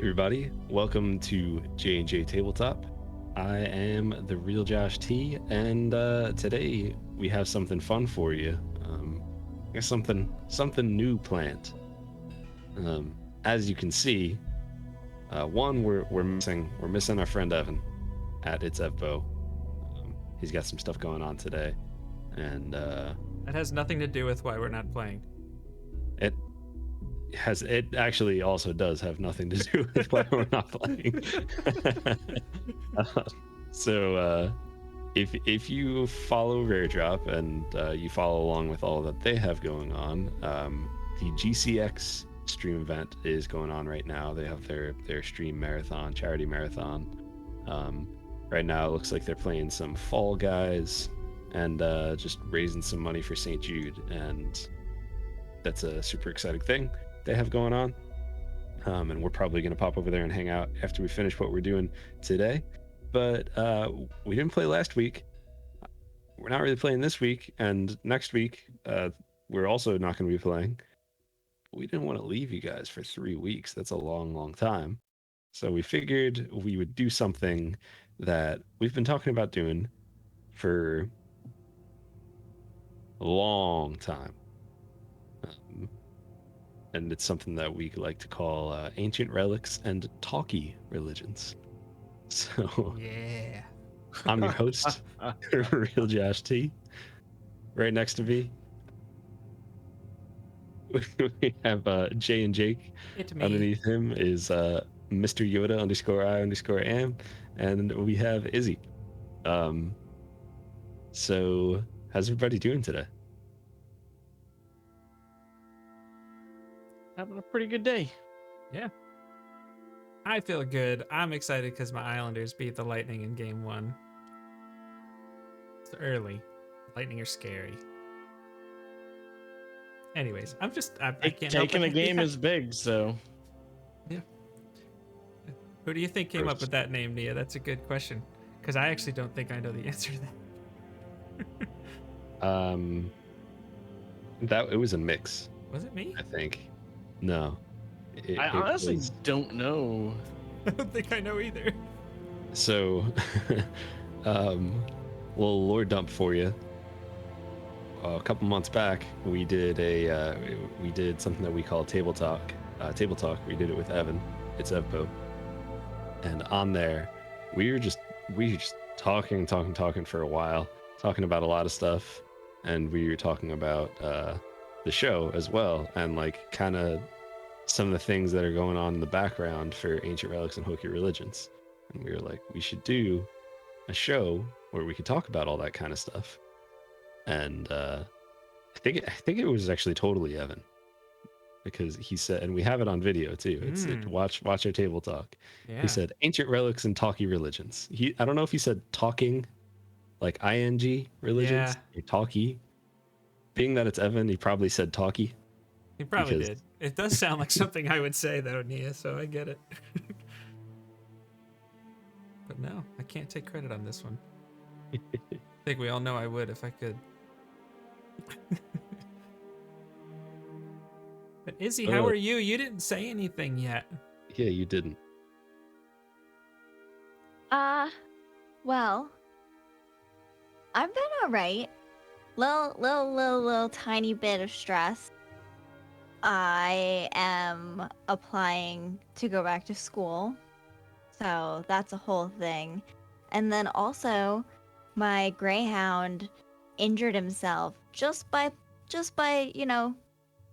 Everybody, welcome to JNJtabletop. I am the real Josh T, and today we have something fun for you. I guess something new planned. As you can see, one we're missing our friend Evan at It's Evbo. He's got some stuff going on today, and That has nothing to do with why we're not playing. it actually also does have nothing to do with why we're not playing. So if you follow Rare Drop and you follow along with all that they have going on, the GCX stream event is going on right now. They have their stream marathon, charity marathon. Right now it looks like they're playing some Fall Guys and just raising some money for St. Jude, and that's a super exciting thing they have going on. And we're probably going to pop over there and hang out after we finish what we're doing today. But we didn't play last week. We're not really playing this week, and next week we're also not going to be playing. We didn't want to leave you guys for 3 weeks. That's a long time. So we figured we would do something that we've been talking about doing for a long time. And it's something that we like to call ancient relics and talky religions. So Yeah. I'm your host, Real Josh T. Right next to me, we have Jay and Jake. It's me. Underneath him is Mr. Yoda _I_am, and we have Izzy. So how's everybody doing today? Having a pretty good day. Yeah. I feel good. I'm excited because my Islanders beat the Lightning in game 1. It's early. Lightning are scary. Anyways, I can't help Taking a but- game yeah. is big, so. Yeah. Who do you think came up with that name, Nia? That's a good question. Because I actually don't think I know the answer to that. That it was a mix. Was it me? I think. No. I honestly don't know. I don't think I know either. So, little lore dump for you. A couple months back, we did something that we call Table Talk. We did it with Evan. It's Evbo. And on there, we were just talking for a while, talking about a lot of stuff, and we were talking about the show as well, and like kind of some of the things that are going on in the background for ancient relics and Hokey religions. And we were like, we should do a show where we could talk about all that kind of stuff. And I think it was actually totally Evan, because he said, and we have it on video too. Watch our table talk. Yeah. He said ancient relics and talky religions. I don't know if he said talking, like ing religions, or talky. Being that it's Evan, he probably said talky. He probably did. It does sound like something I would say though, Nia, so I get it. But no, I can't take credit on this one. I think we all know I would if I could. But Izzy, how are you? You didn't say anything yet. Yeah, you didn't. Well, I've been alright. Little tiny bit of stress. I am applying to go back to school, so that's a whole thing. And then also, my greyhound injured himself just by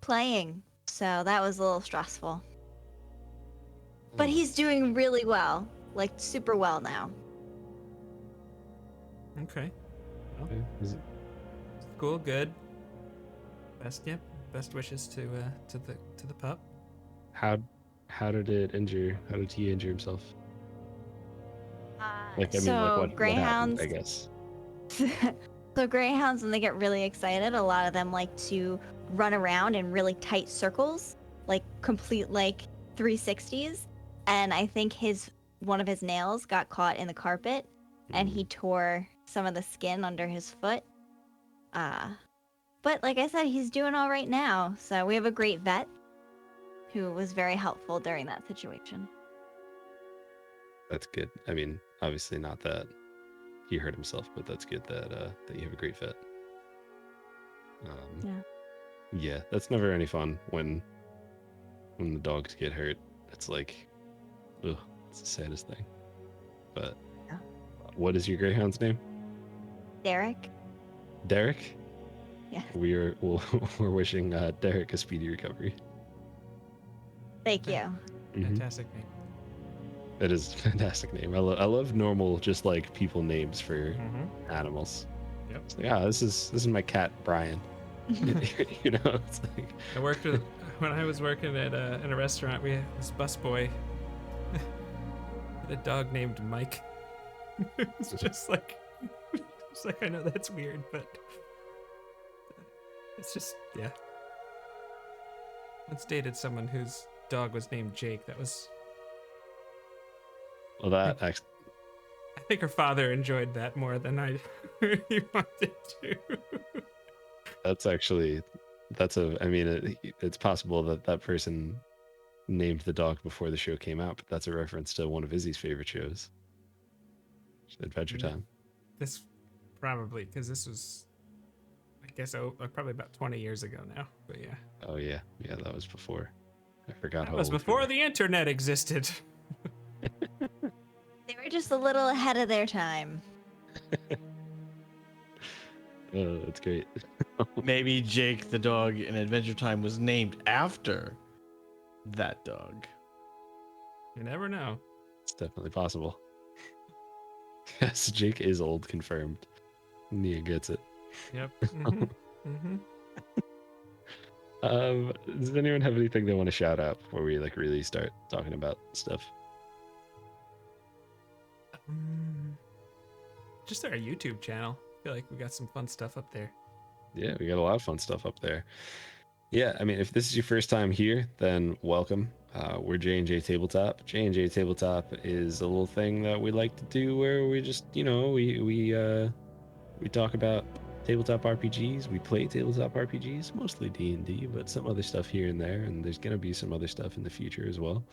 playing. So that was a little stressful. But he's doing really well, like super well now. Okay. Well, school good. Best wishes to the pup. How did it injure? How did he injure himself? What greyhounds, happened, I guess. So greyhounds, when they get really excited, a lot of them like to run around in really tight circles, like complete 360s. And I think one of his nails got caught in the carpet, and he tore some of the skin under his foot. But like I said, he's doing all right now. So we have a great vet who was very helpful during that situation. That's good. I mean, obviously not that he hurt himself, but that's good that that you have a great fit. Yeah. Yeah, that's never any fun when the dogs get hurt. It's like, ugh, it's the saddest thing. But Yeah. what is your greyhound's name? Derek? Derek? Yeah. We're wishing Derek a speedy recovery. Thank you. Fantastic name. It is a fantastic name. I love normal, just like people names for Mm-hmm. animals. Yep. It's like, this is my cat Brian. You know, it's like I worked with when I was working at in a restaurant. We had this busboy had a dog named Mike. It's just like I know that's weird, but it's just yeah. Once dated someone whose dog was named Jake. That was. well, that actually, I think her father enjoyed that more than I really wanted to. I mean, it's possible that person named the dog before the show came out, but that's a reference to one of Izzy's favorite shows, Adventure Yeah. Time. This probably because this was, I guess, probably about 20 years ago now. But yeah, Oh yeah, that was before. I forgot that how was old you before were. the internet existed. They were just a little ahead of their time. Oh, that's great. Maybe Jake the dog in Adventure Time was named after that dog. You never know. It's definitely possible. Yes, Jake is old, confirmed. Nia gets it. Yep. Mm-hmm. Mm-hmm. Does anyone have anything they want to shout out before we like really start talking about stuff? Just our YouTube channel. I feel like we got some fun stuff up there. Yeah, we got a lot of fun stuff up there. Yeah, I mean, if this is your first time here, then welcome. We're JNJtabletop. JNJtabletop is a little thing that we like to do where we just, we talk about tabletop RPGs. We play tabletop RPGs, mostly D&D, but some other stuff here and there, and there's gonna be some other stuff in the future as well.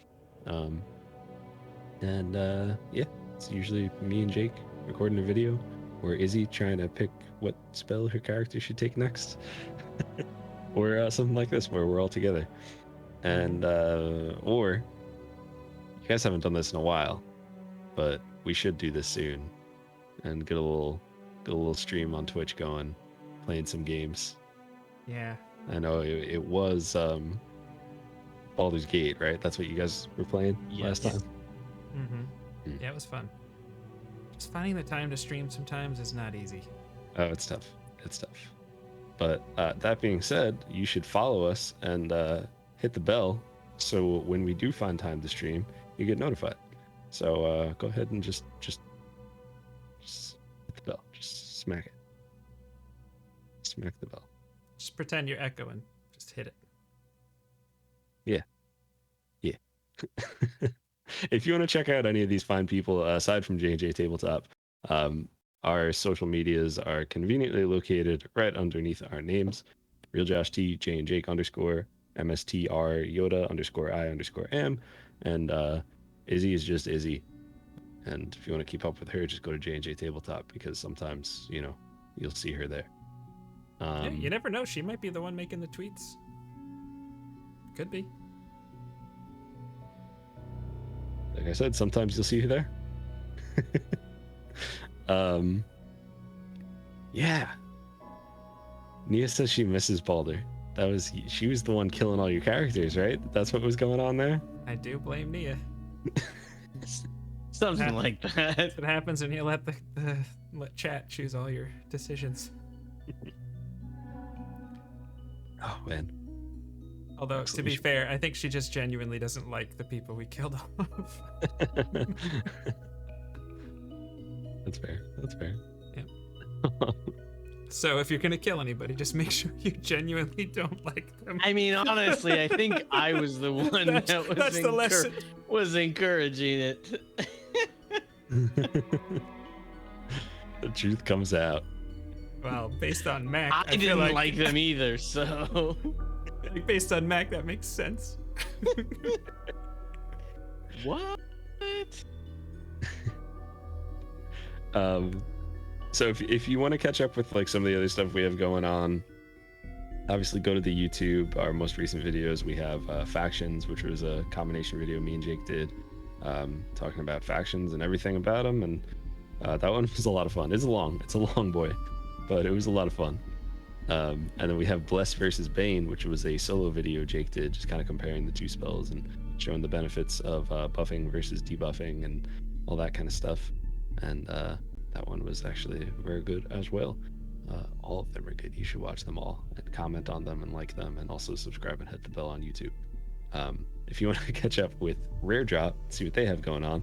Yeah, it's usually me and Jake recording a video, or Izzy trying to pick what spell her character should take next. Or something like this where we're all together. And or you guys haven't done this in a while, but we should do this soon and get a little stream on Twitch going, playing some games. Yeah. I know it was Baldur's Gate, right? That's what you guys were playing last time. Mm-hmm. Yeah, it was fun. Just finding the time to stream sometimes is not easy. Oh, it's tough. It's tough. But that being said, you should follow us and hit the bell so when we do find time to stream, you get notified. So go ahead and just hit the bell. Just smack it. Smack the bell. Just pretend you're echoing. Just hit it. Yeah. If you want to check out any of these fine people, aside from JNJtabletop, our social medias are conveniently located right underneath our names. Real Josh T, JNJake _ MSTR Yoda _I_am, and Izzy is just Izzy. And if you want to keep up with her, just go to JNJtabletop because sometimes, you'll see her there. Yeah, you never know. She might be the one making the tweets. Could be. Like I said, sometimes you'll see her there. Yeah. Nia says she misses Baldur. She was the one killing all your characters, right? That's what was going on there? I do blame Nia. Something like that. That's what happens when you let let chat choose all your decisions. Oh, man. Although, Absolutely. to be fair, I think she just genuinely doesn't like the people we killed off. That's fair. That's fair. Yeah. So if you're gonna kill anybody, just make sure you genuinely don't like them. I mean, honestly, I think I was the one That's the lesson. was encouraging it. The truth comes out. Well, based on Mac, I feel didn't like them either, so. like based on Mac, that makes sense. What? So if you want to catch up with like some of the other stuff we have going on, obviously go to the YouTube. Our most recent videos, we have Factions, which was a combination video me and Jake did, talking about factions and everything about them, and that one was a lot of fun. It's a long boy, but it was a lot of fun. And then we have Bless versus Bane, which was a solo video Jake did, just kind of comparing the two spells and showing the benefits of buffing versus debuffing and all that kind of stuff. And that one was actually very good as well. All of them are good. You should watch them all and comment on them and like them, and also subscribe and hit the bell on YouTube. If you want to catch up with Rare Drop, see what they have going on,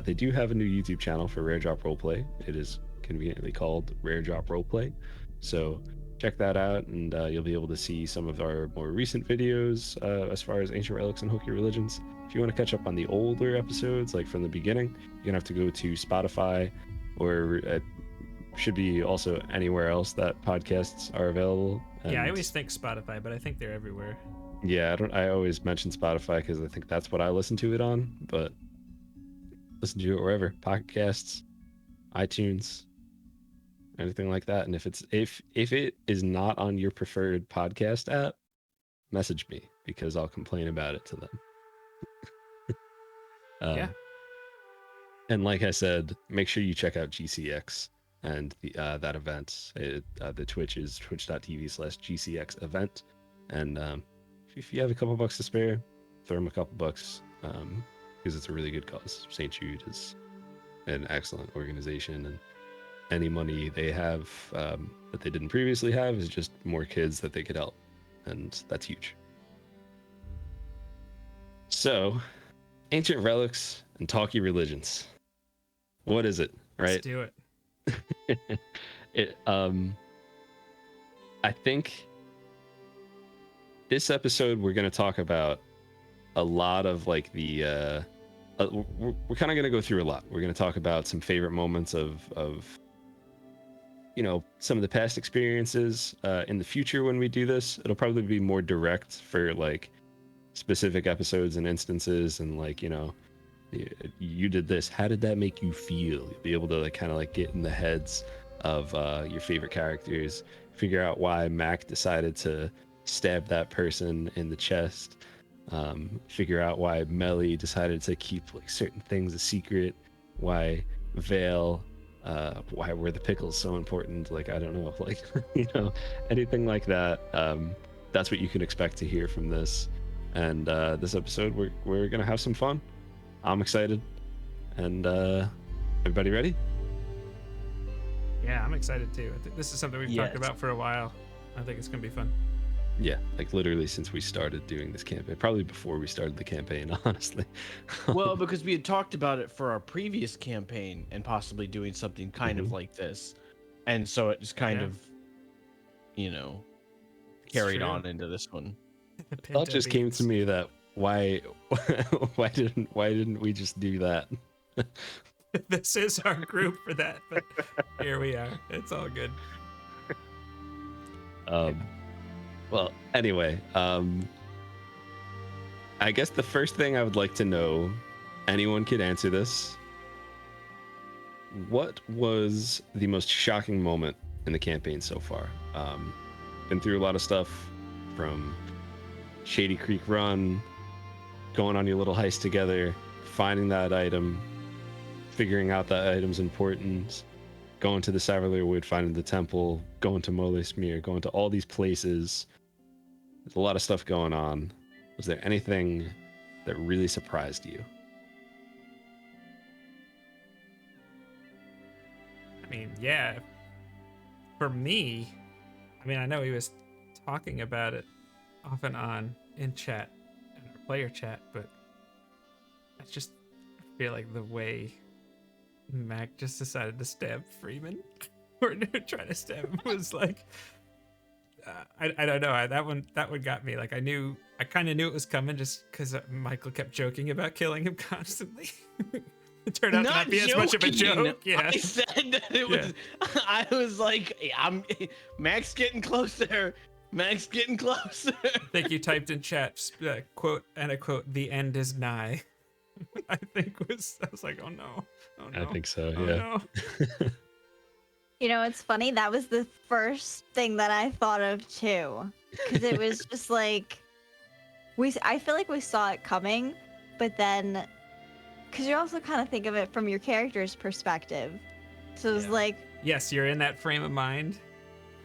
they do have a new YouTube channel for Rare Drop Roleplay. It is conveniently called Rare Drop Roleplay. So check that out, and you'll be able to see some of our more recent videos as far as Ancient Relics and Hokey Religions. If you want to catch up on the older episodes, like from the beginning, you're gonna have to go to Spotify, or it should be also anywhere else that podcasts are available. Yeah, I always think Spotify, but I think they're everywhere. Yeah, I always mention Spotify because I think that's what I listen to it on, but listen to it wherever. Podcasts, iTunes, anything like that. And if it is not on your preferred podcast app, message me, because I'll complain about it to them. Yeah. And like I said, make sure you check out GCX and the that event. The Twitch is twitch.tv/GCX event. And if you have a couple bucks to spare, throw them a couple bucks, because it's a really good cause. St. Jude is an excellent organization, and any money they have that they didn't previously have is just more kids that they could help, and that's huge. So, Ancient Relics and Talky Religions. What is it, right? Let's do it. I think this episode we're going to talk about a lot of like the we're kind of going to go through a lot. We're going to talk about some favorite moments of you know, some of the past experiences. In the future when we do this, it'll probably be more direct for like specific episodes and instances, and like, you know, you did this, how did that make you feel? You'll be able to like kind of like get in the heads of your favorite characters, figure out why Mac decided to stab that person in the chest, figure out why Mellie decided to keep like certain things a secret, why Vale, why were the pickles so important, like I don't know, like you know, anything like that. That's what you can expect to hear from this. And this episode we're gonna have some fun. I'm excited. And everybody ready? Yeah, I'm excited too. I think this is something we've Yes. talked about for a while. I think it's gonna be fun. Yeah, like literally since we started doing this campaign, probably before we started the campaign, honestly. Well, because we had talked about it for our previous campaign and possibly doing something kind of like this. And so it just kind Yeah. of, you know, It's carried true. on into this one. The Thought Pinto just came beans. to me that why didn't we just do that? This is our group for that, but here we are. It's all good. Well, anyway, I guess the first thing I would like to know, anyone could answer this. What was the most shocking moment in the campaign so far? Been through a lot of stuff, from Shady Creek Run, going on your little heist together, finding that item, figuring out that item's importance, going to the Savalor Wood, finding the temple, going to Mole Smear, going to all these places. There's a lot of stuff going on. Was there anything that really surprised you? I mean, yeah. For me, I mean, I know he was talking about it off and on in chat, in our player chat, but I just feel like the way Mac just decided to stab Freeman or try to stab him was like, I don't know. That one got me. Like I kind of knew it was coming just because Michael kept joking about killing him constantly. It turned out to not be as much of a joke. Yeah. I said that it was. I was like, Max getting closer. Max getting closer. I think you typed in chat, quote and a quote, "The end is nigh." I think I was like, oh no, oh no, I think so. oh Yeah. no. You know, it's funny. That was the first thing that I thought of too, because it was just like I feel like we saw it coming, but then because you also kind of think of it from your character's perspective, so it's Yeah. like, Yes, you're in that frame of mind.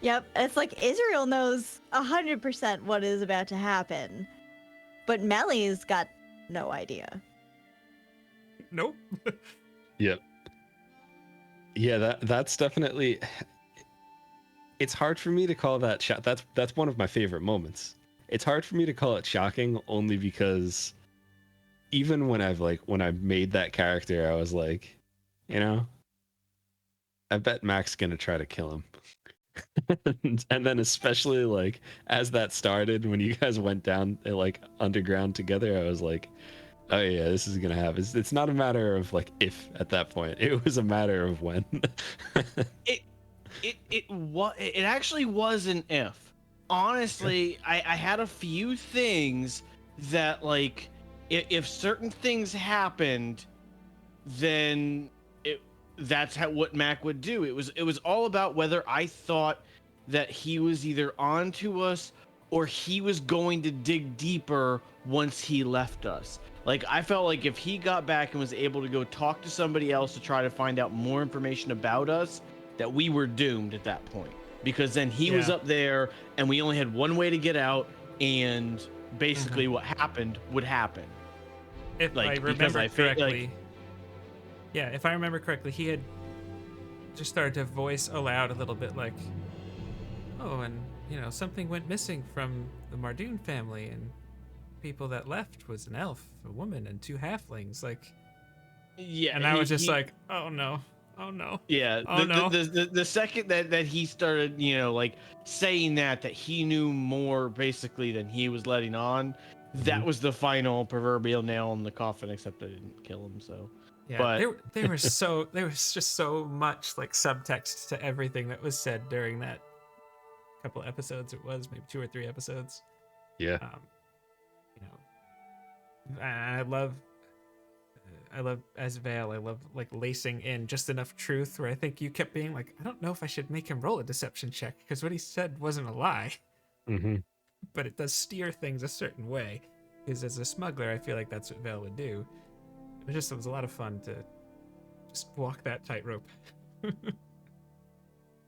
yep, it's like Israel knows 100% what is about to happen, but Mellie's got no idea. Nope. Yep. Yeah, that's definitely. It's hard for me to call that that's one of my favorite moments. It's hard for me to call it shocking only because even when I've made that character, I was like, you know, I bet Mac's gonna try to kill him. And then especially like as that started, when you guys went down like underground together, I was like, oh yeah, this is gonna happen. It's not a matter of like if at that point. It was a matter of when. It actually was an if. Honestly, I had a few things that like if certain things happened, then that's what Mac would do. It was all about whether I thought that he was either on to us or he was going to dig deeper once he left us. Like I felt like if he got back and was able to go talk to somebody else to try to find out more information about us, that we were doomed at that point. Because then he was Yeah. up there and we only had one way to get out, and basically what happened would happen. If Like, I because remember I feel like- correctly, yeah, if I remember correctly, he had just started to voice aloud a little bit like, oh, and you know, something went missing from the Mardoon family, and people that left was an elf, a woman, and 2 halflings. Like, Yeah, and I was just like, oh no, oh no. yeah. Oh, no. The second that he started, you know, like saying that he knew more basically than he was letting on, that was the final proverbial nail in the coffin. Except I didn't kill him, so. Yeah, But there was just so much like subtext to everything that was said during that couple episodes. It was maybe 2 or 3 episodes. Yeah. You know, and I love as Vale. I love like lacing in just enough truth where I think you kept being like, I don't know if I should make him roll a deception check because what he said wasn't a lie, Mm-hmm. but it does steer things a certain way. Because as a smuggler, I feel like that's what Vale would do. It was a lot of fun to just walk that tightrope.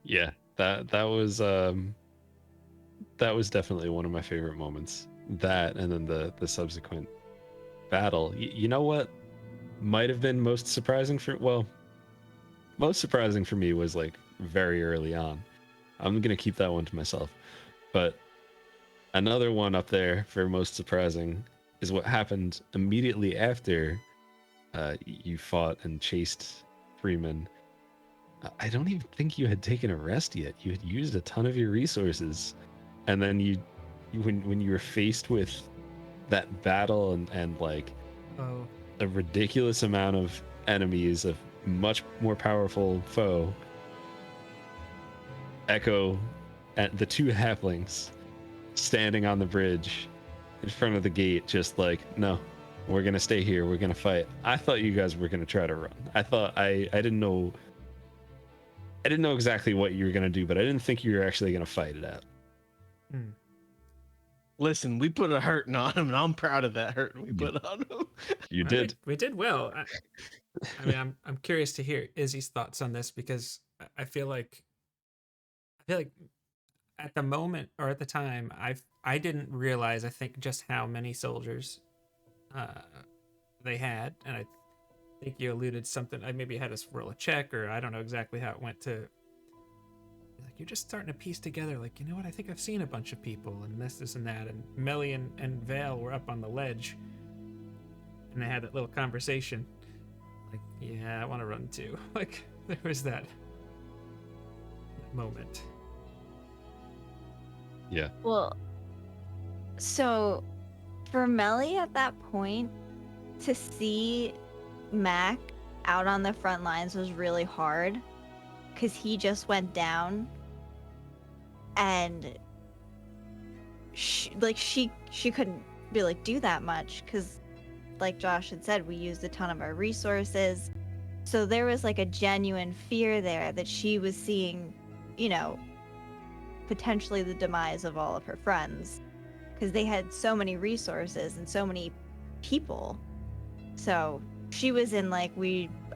Yeah, that was definitely one of my favorite moments. That and then the subsequent battle. You know what might have been most surprising most surprising for me was like very early on. I'm gonna keep that one to myself. But another one up there for most surprising is what happened immediately after you fought and chased Freeman. I don't even think you had taken a rest yet. You had used a ton of your resources, and then when you were faced with that battle and like Oh, a ridiculous amount of enemies, a much more powerful foe, Echo and the 2 halflings standing on the bridge in front of the gate, just like, no, we're gonna stay here, we're gonna fight. I thought you guys were gonna try to run. I didn't know exactly what you were gonna do, but I didn't think you were actually gonna fight it out. listen, we put a hurting on him, and I'm proud of that hurting we put on him. You did. We did well. I mean, I'm curious to hear Izzy's thoughts on this because I feel like at the moment or at the time I didn't realize, I think, just how many soldiers they had, and I think you alluded something. I maybe had us roll a check, or I don't know exactly how it went to. Like, you're just starting to piece together, like, you know what? I think I've seen a bunch of people, and this, and that. And Mellie and Vale were up on the ledge, and they had that little conversation. Like, yeah, I want to run too. Like, there was that moment. Yeah. Well, so for Mellie at that point, to see Mac out on the front lines was really hard because he just went down, and she couldn't really do that much because like Josh had said, we used a ton of our resources. So there was like a genuine fear there that she was seeing, you know, potentially the demise of all of her friends, because they had so many resources and so many people. So she was in like,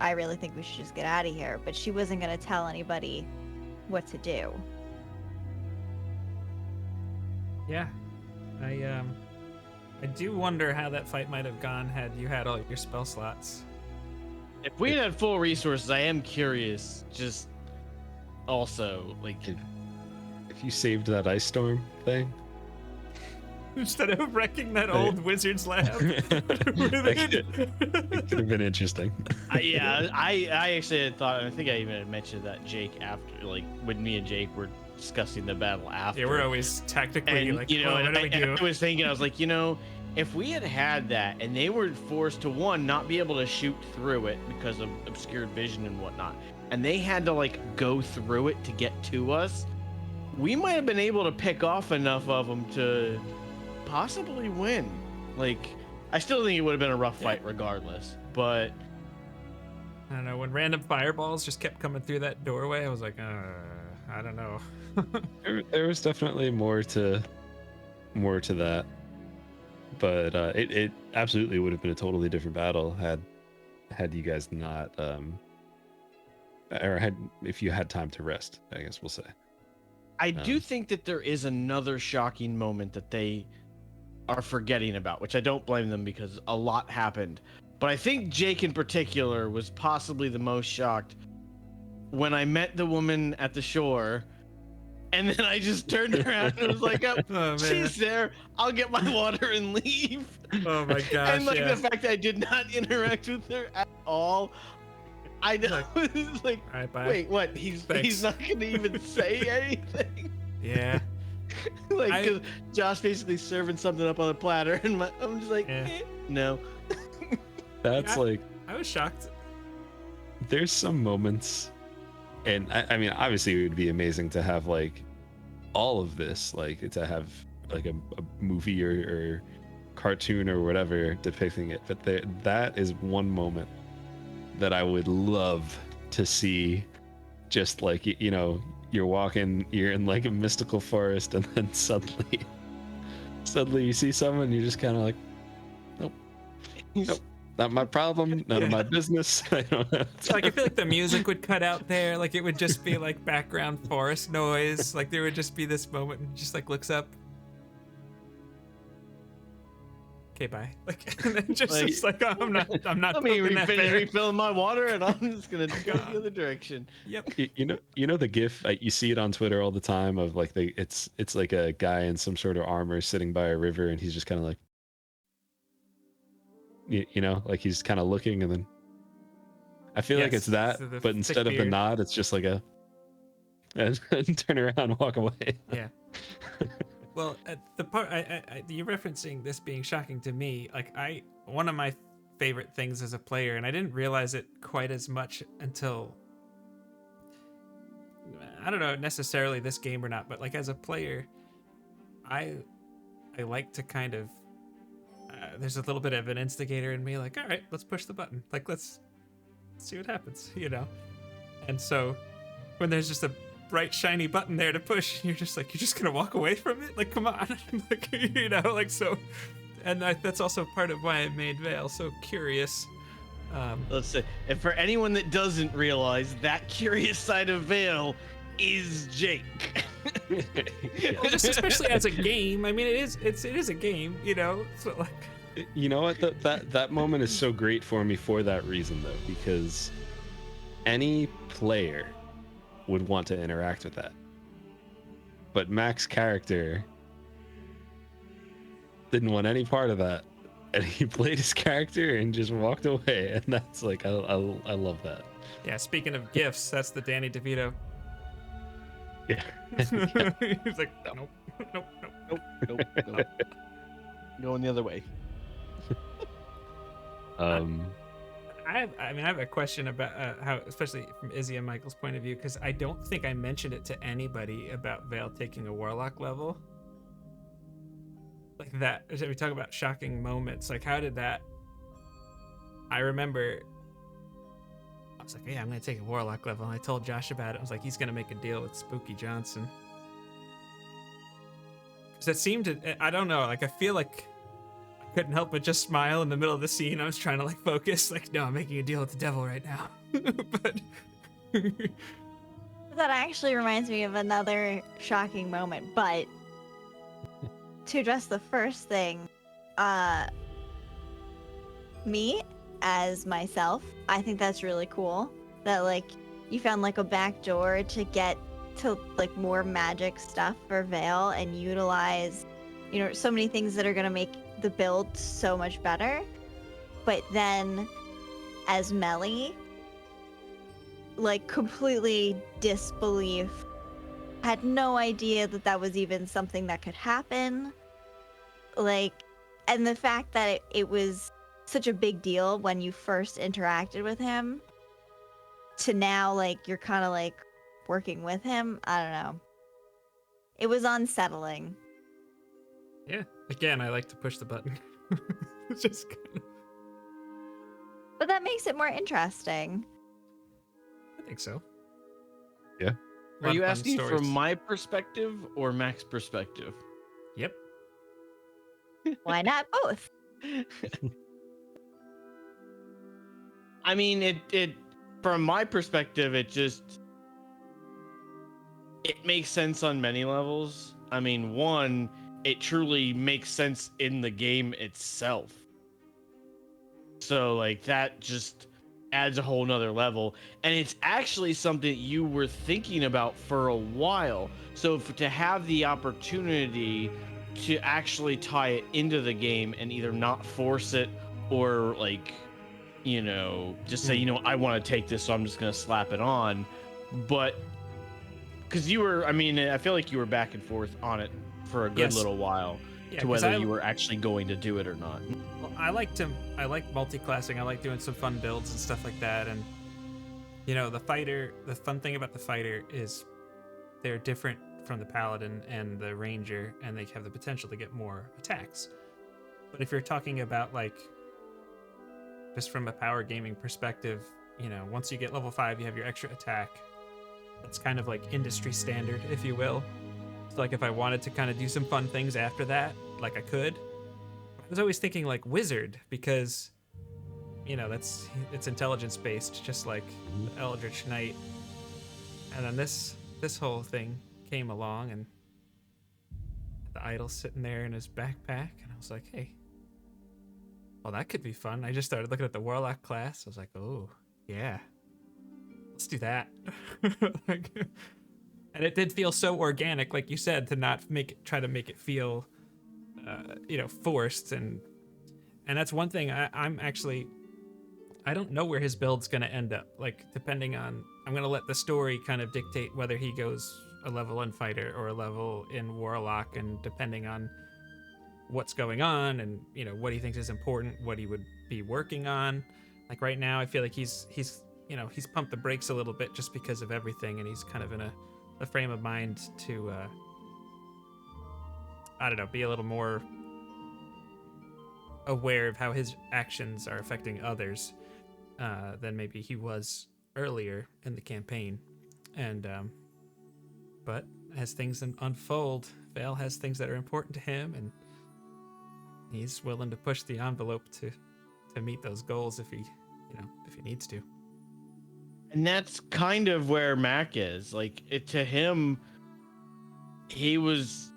I really think we should just get out of here, but she wasn't going to tell anybody what to do. Yeah. I do wonder how that fight might have gone had you had all your spell slots. If we had full resources, I am curious. Just also, like, If you saved that ice storm thing, Instead of wrecking that old wizard's lab. it could have been interesting. I actually had thought. I think I even had mentioned that Jake after, like, when me and Jake were discussing the battle after. Yeah, we're always tactically and, like, you know, what do we do? I was thinking, I was like, you know, if we had that and they were forced to, one, not be able to shoot through it because of obscured vision and whatnot, and they had to like go through it to get to us, we might have been able to pick off enough of them to possibly win. Like, I still think it would have been a rough fight regardless, but I don't know, when random fireballs just kept coming through that doorway, I was like, I don't know. There was definitely more to that, but it absolutely would have been a totally different battle had you guys not if you had time to rest, I guess we'll say. I do think that there is another shocking moment that they are forgetting about, which I don't blame them because a lot happened. But I think Jake in particular was possibly the most shocked when I met the woman at the shore, and then I just turned around and was like, oh, she's there. I'll get my water and leave. Oh my gosh. And like the fact that I did not interact with her at all. I know. It's like, all right, bye. Wait, what? He's not gonna even say anything. Yeah. Like, cause Josh basically serving something up on a platter, and I'm just like, no. That's like, I was shocked. There's some moments, and I mean, obviously, it would be amazing to have like all of this, like to have like a movie or cartoon or whatever depicting it. But that is one moment that I would love to see. Just like, you know, you're in like a mystical forest, and then suddenly you see someone, and you're just kind of like, nope, not my problem, none of my business. I don't know. So, like, I feel like the music would cut out there, like it would just be like background forest noise, like there would just be this moment, and just like looks up. Okay, bye. Like, and then just like, oh, I'm not. Let me refilling my water, and I'm just gonna go the other direction. Yep. You know the GIF, you see it on Twitter all the time of like it's like a guy in some sort of armor sitting by a river, and he's just kind of like, you know, like he's kind of looking, and then I feel like it's that, so but instead of the nod, it's just like and turn around and walk away. Yeah. Well, the part you're referencing this being shocking to me, like one of my favorite things as a player, and I didn't realize it quite as much until, I don't know necessarily this game or not, but like as a player, I like to kind of there's a little bit of an instigator in me, like, all right, let's push the button, like let's see what happens, you know. And so when there's just a bright shiny button there to push, you're just gonna walk away from it, like, come on. Like, you know, like, so, and that's also part of why I made Vale so curious. Let's say, and for anyone that doesn't realize, that curious side of Vale is Jake. Well, just especially as a game, I mean, it is a game, you know. So like, you know what, that moment is so great for me for that reason though, because any player would want to interact with that, but Mac's character didn't want any part of that, and he played his character and just walked away, and that's like, I love that. Yeah, speaking of gifts, that's the Danny DeVito. Yeah. He's like, nope. Going the other way. I have a question about how, especially from Izzy and Michael's point of view, because I don't think I mentioned it to anybody about Vale taking a warlock level. Like that, as we talk about shocking moments, like how did that I remember I was like, yeah, I'm gonna take a warlock level. And I told Josh about it. I was like, he's gonna make a deal with Spooky Johnson. Because it seemed to, I don't know, like I feel like I couldn't help but just smile in the middle of the scene. I was trying to like focus, like, no, I'm making a deal with the devil right now. But That actually reminds me of another shocking moment, but to address the first thing, me as myself, I think that's really cool that like you found like a back door to get to like more magic stuff for Vale and utilize, you know, so many things that are going to make the build so much better. But then as Mellie, like completely disbelief, had no idea that that was even something that could happen. Like, and the fact that it was such a big deal when you first interacted with him to now like you're kind of like working with him, I don't know, it was unsettling. yeah, again, I like to push the button. It's just But that makes it more interesting. I think so. Yeah. A Are lot you of fun asking stories. from my perspective or Mac's perspective? Yep. Why not both? I mean, it from my perspective, it makes sense on many levels. I mean, one, it truly makes sense in the game itself. So like that just adds a whole nother level, and it's actually something you were thinking about for a while. So to have the opportunity to actually tie it into the game and either not force it or like, you know, just say, you know, I want to take this, so I'm just gonna slap it on. But because you were, I mean, I feel like you were back and forth on it for a good Yes. little while Yeah, to 'cause whether I- you were actually going to do it or not. Well, I like multi-classing. I like doing some fun builds and stuff like that. And you know, the fun thing about the fighter is they're different from the paladin and the ranger, and they have the potential to get more attacks. But if you're talking about like just from a power gaming perspective, you know, once you get level 5, you have your extra attack. That's kind of like industry standard, if you will. So like if I wanted to kind of do some fun things after that, like I could. I was always thinking like wizard, because you know it's intelligence based, just like the Eldritch Knight. And then this whole thing came along, and the idol's sitting there in his backpack, and I was like, hey, well, that could be fun. I just started looking at the warlock class. I was like, oh yeah, let's do that. Like, and it did feel so organic, like you said, to not try to make it feel you know, forced. And that's one thing I don't know where his build's gonna end up. Like, depending on, I'm gonna let the story kind of dictate whether he goes a level in fighter or a level in warlock, and depending on what's going on and, you know, what he thinks is important, what he would be working on. Like right now, I feel like he's you know, he's pumped the brakes a little bit just because of everything, and he's kind of in a frame of mind to I don't know, be a little more aware of how his actions are affecting others than maybe he was earlier in the campaign. And but as things unfold, Vale has things that are important to him, and he's willing to push the envelope to meet those goals if he needs to. And that's kind of where Mac is. Like, to him, he was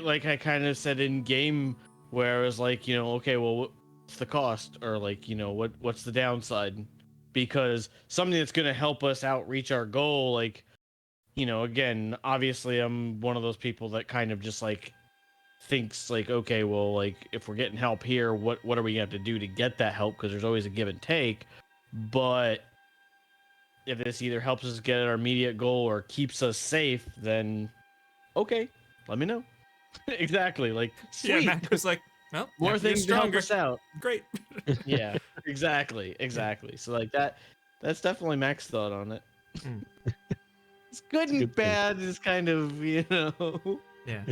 like I kind of said in game, where it was like, you know, okay, well, what's the cost, or like, you know, what's the downside? Because something that's going to help us outreach our goal, like, you know, again, obviously I'm one of those people that kind of just like thinks like, okay, well, like if we're getting help here, what are we going to have to do to get that help? Because there's always a give and take. But if this either helps us get our immediate goal or keeps us safe, then okay, let me know. Exactly. Like, sweet. Yeah, Mac was like, well, More after you're things to help stronger. us out. Great. Yeah, exactly. So like that's definitely Mac's thought on it. Mm. It's good and good point. bad. Is kind of, you know. Yeah.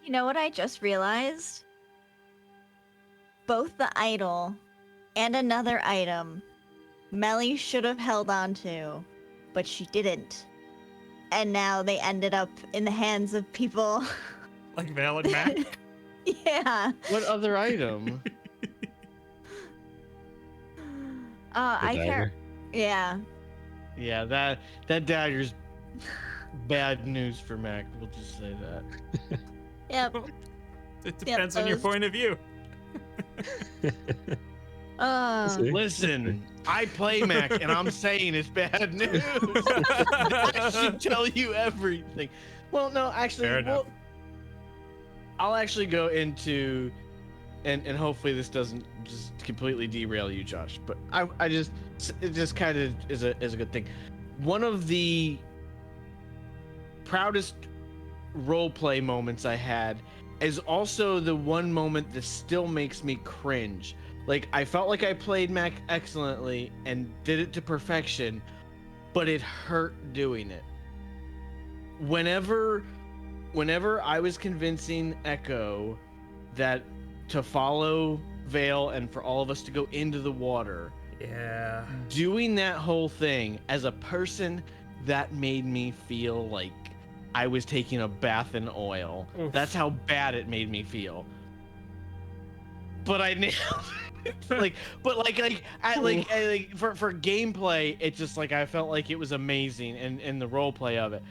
You know what I just realized? Both the idol and another item Mellie should have held on to, but she didn't. And now they ended up in the hands of people. Like Val and Mac. Yeah. What other item? I can't. dagger. Yeah. Yeah, that dagger's bad news for Mac. We'll just say that. Yep. It depends on your those- point of view. See? Listen, I play Mac, and I'm saying it's bad news. I should tell you everything. Well, no, actually, Fair enough. I'll actually go into, and hopefully this doesn't just completely derail you, Josh. But it just kind of is a good thing. One of the proudest roleplay moments I had is also the one moment that still makes me cringe. Like, I felt like I played Mac excellently and did it to perfection, but it hurt doing it. Whenever I was convincing Echo that to follow Vale and for all of us to go into the water, Yeah. doing that whole thing as a person, that made me feel like I was taking a bath in oil. Oof. That's how bad it made me feel. But I nailed it. For gameplay, it's just like I felt like it was amazing in the role play of it.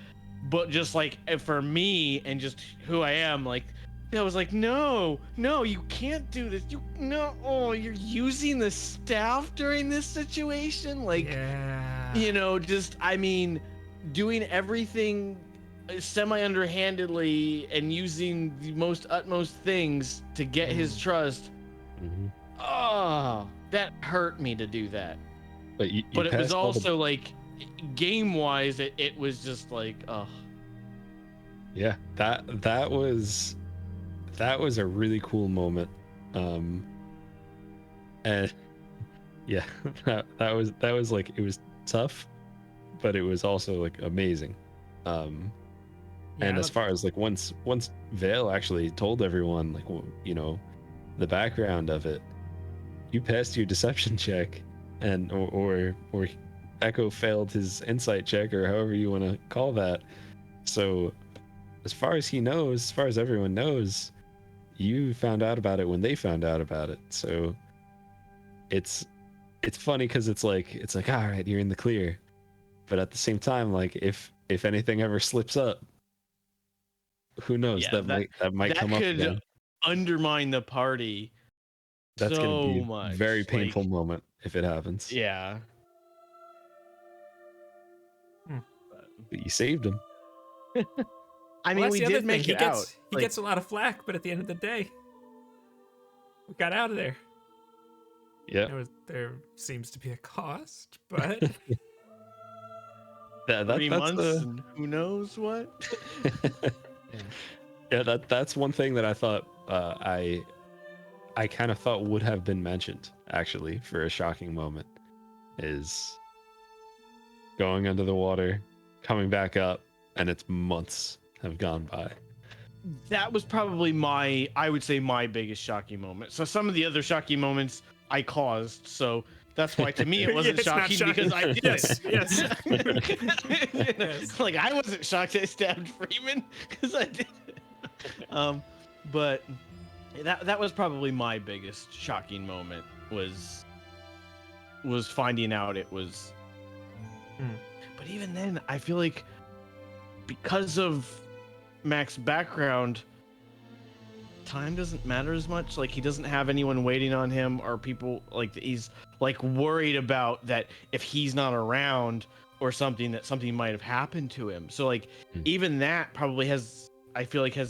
But just like for me and just who I am, like I was like, no, you can't do this. You're using the staff during this situation. Like, Yeah. I mean, doing everything semi-underhandedly and using the most utmost things to get his trust. Mm-hmm. Oh, that hurt me to do that. But you But it was passed all the- also like, game-wise, it was just like, oh. Yeah, that was a really cool moment. And yeah, that was like, it was tough, but it was also like amazing. And as far as like once Vale actually told everyone like the background of it, you passed your deception check, and or Echo failed his insight check, or however you want to call that. So as far as he knows, as far as everyone knows, you found out about it when they found out about it. So it's funny because it's like all right, you're in the clear, but at the same time, like if anything ever slips up, who knows? Yeah, that might come up could again. undermine the party. That's so gonna be much. a very painful Like, moment if it happens. yeah. But you saved him. I mean, Well, that's we the other did make thing. it out. He gets a lot of flack, but at the end of the day, we got out of there. Yeah. There seems to be a cost, but 3 that's months and who knows what. Yeah, that's one thing that I thought I kind of thought would have been mentioned actually for a shocking moment, is going under the water, coming back up, and it's months have gone by. That was probably I would say my biggest shocking moment. So some of the other shocking moments I caused, so that's why to me it wasn't It's not shocking because I did yes, it. Yes. Like, I wasn't shocked I stabbed Freeman because I did it. But that was probably my biggest shocking moment was finding out it was. But even then, I feel like because of Mac's background, time doesn't matter as much. Like, he doesn't have anyone waiting on him, or people like he's like worried about that if he's not around or something, that something might have happened to him. So like even that probably has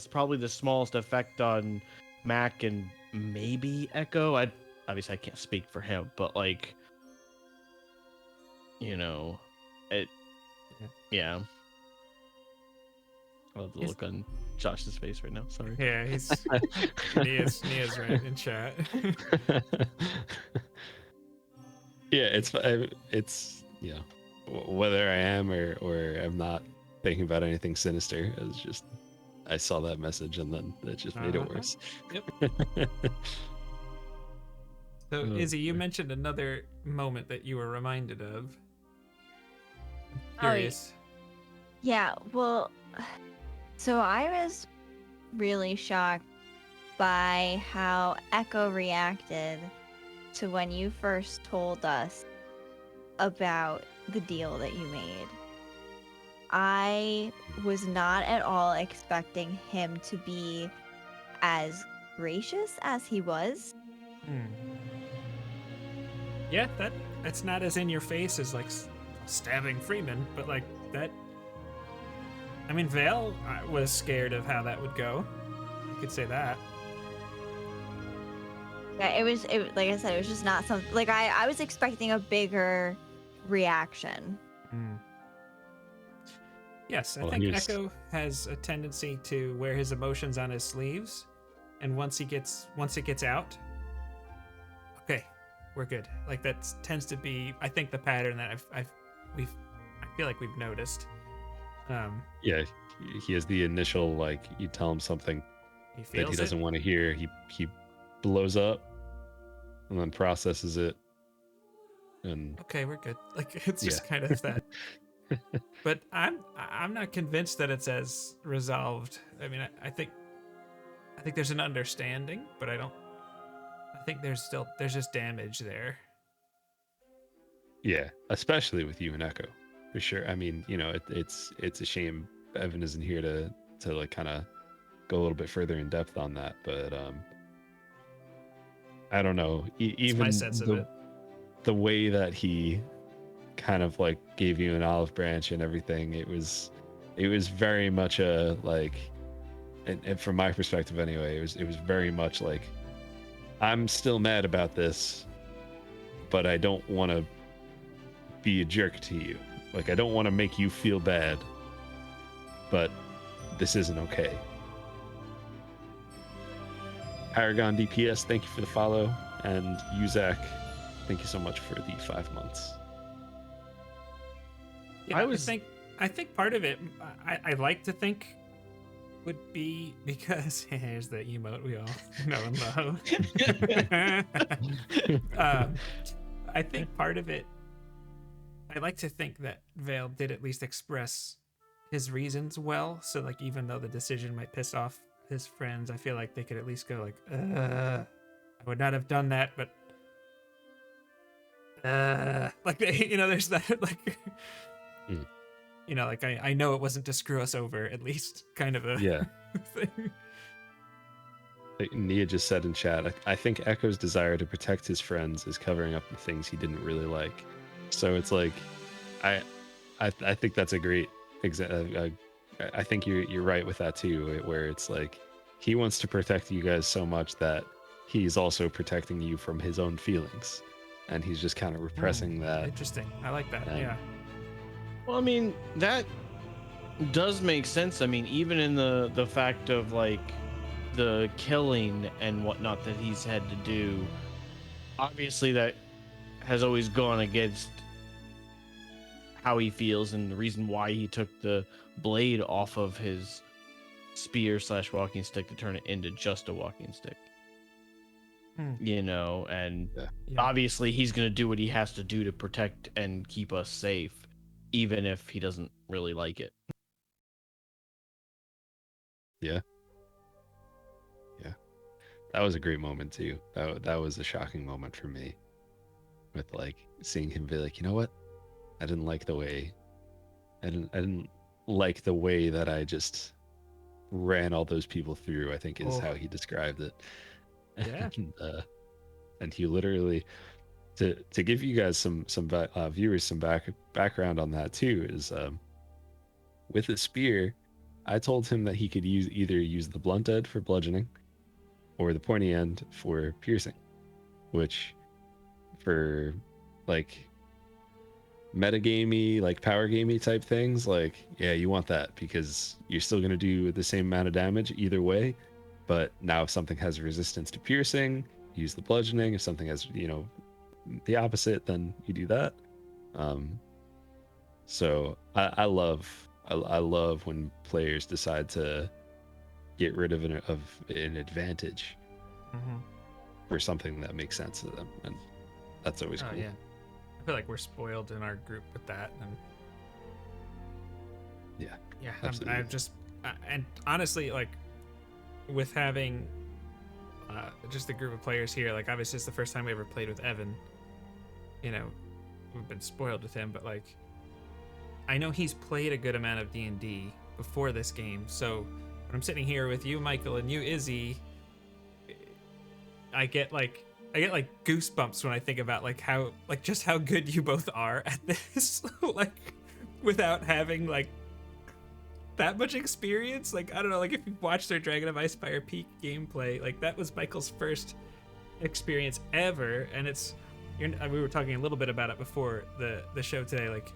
probably the smallest effect on Mac and maybe Echo. Obviously I can't speak for him, but like, it. Yeah. I love the look on Josh's face right now. Sorry. yeah, Nia's right in chat. Yeah, it's whether I am or I'm not thinking about anything sinister. It's just I saw that message and then that just made it worse. Yep. So, Oh, Izzy, you boy. mentioned another moment that you were reminded of. Oh, Curious. Yeah, well, so I was really shocked by how Echo reacted to when you first told us about the deal that you made. I was not at all expecting him to be as gracious as he was. Hmm. Yeah, that's not as in your face as like stabbing Freeman, but like that. I mean, Vale was scared of how that would go. You could say that. Yeah, it like I said, it was just not something like I was expecting a bigger reaction. Hmm. Yes, I Well, think here's Echo has a tendency to wear his emotions on his sleeves, and once it gets out, okay, we're good. Like that tends to be, I think, the pattern that I feel like we've noticed. yeah, he has the initial, like, you tell him something He that he feels it. doesn't want to hear. He blows up and then processes it, and Okay, we're good. Like it's yeah. just kind of that. But I'm not convinced that it's as resolved. I mean, I think there's an understanding, but I think there's just damage there. Yeah, especially with you and Echo, for sure. I mean, it's a shame Evan isn't here to like kind of go a little bit further in depth on that, but I don't know. It's my Even sense of it. the way that he kind of like gave you an olive branch and everything, it was very much a like, and from my perspective anyway, it was very much like, I'm still mad about this, but I don't want to be a jerk to you. Like, I don't want to make you feel bad, but this isn't okay. Paragon DPS, thank you for the follow. And Uzak, thank you so much for the 5 months. Yeah, I think part of it, I like to think, would be because here's the emote we all know and love. I think part of it, I like to think that Vale did at least express his reasons well. So like, even though the decision might piss off his friends, I feel like they could at least go like, I would not have done that, but like there's that like. Mm. Like I know it wasn't to screw us over, at least kind of a Yeah. thing. Like Nia just said in chat, I think Echo's desire to protect his friends is covering up the things he didn't really like. So it's like, I think that's a great I think you're right with that too, where it's like he wants to protect you guys so much that he's also protecting you from his own feelings, and he's just kind of repressing that. Interesting. I like that. And- Yeah. Well, I mean, that does make sense. I mean, even in the fact of like the killing and whatnot that he's had to do, obviously that has always gone against how he feels and the reason why he took the blade off of his spear / walking stick to turn it into just a walking stick. And Yeah. obviously he's going to do what he has to do to protect and keep us safe, even if he doesn't really like it. Yeah. That was a great moment too. That was a shocking moment for me, with like seeing him be like, you know what? I didn't like the way that I just ran all those people through, I think is how he described it. Yeah. And he literally, to give you guys some viewers some background on that too, is with a spear, I told him that he could either use the blunt end for bludgeoning or the pointy end for piercing, which for like metagamey, like power gamey type things, like, yeah, you want that because you're still going to do the same amount of damage either way. But now if something has resistance to piercing, use the bludgeoning. If something has, the opposite, then you do that. So I love when players decide to get rid of an advantage. for something that makes sense to them, and that's always cool. Yeah, I feel like we're spoiled in our group with that, and Yeah, I'm just and honestly, like with having just a group of players here, like obviously it's the first time we ever played with Evan. You know, we've been spoiled with him, but like I know he's played a good amount of D&D before this game, so when I'm sitting here with you, Michael, and you, Izzy, I get like goosebumps when I think about like how like just how good you both are at this, like without having like that much experience. Like I don't know, like if you've watched their Dragon of Icefire Peak gameplay, like that was Michael's first experience ever, and we were talking a little bit about it before the show today. Like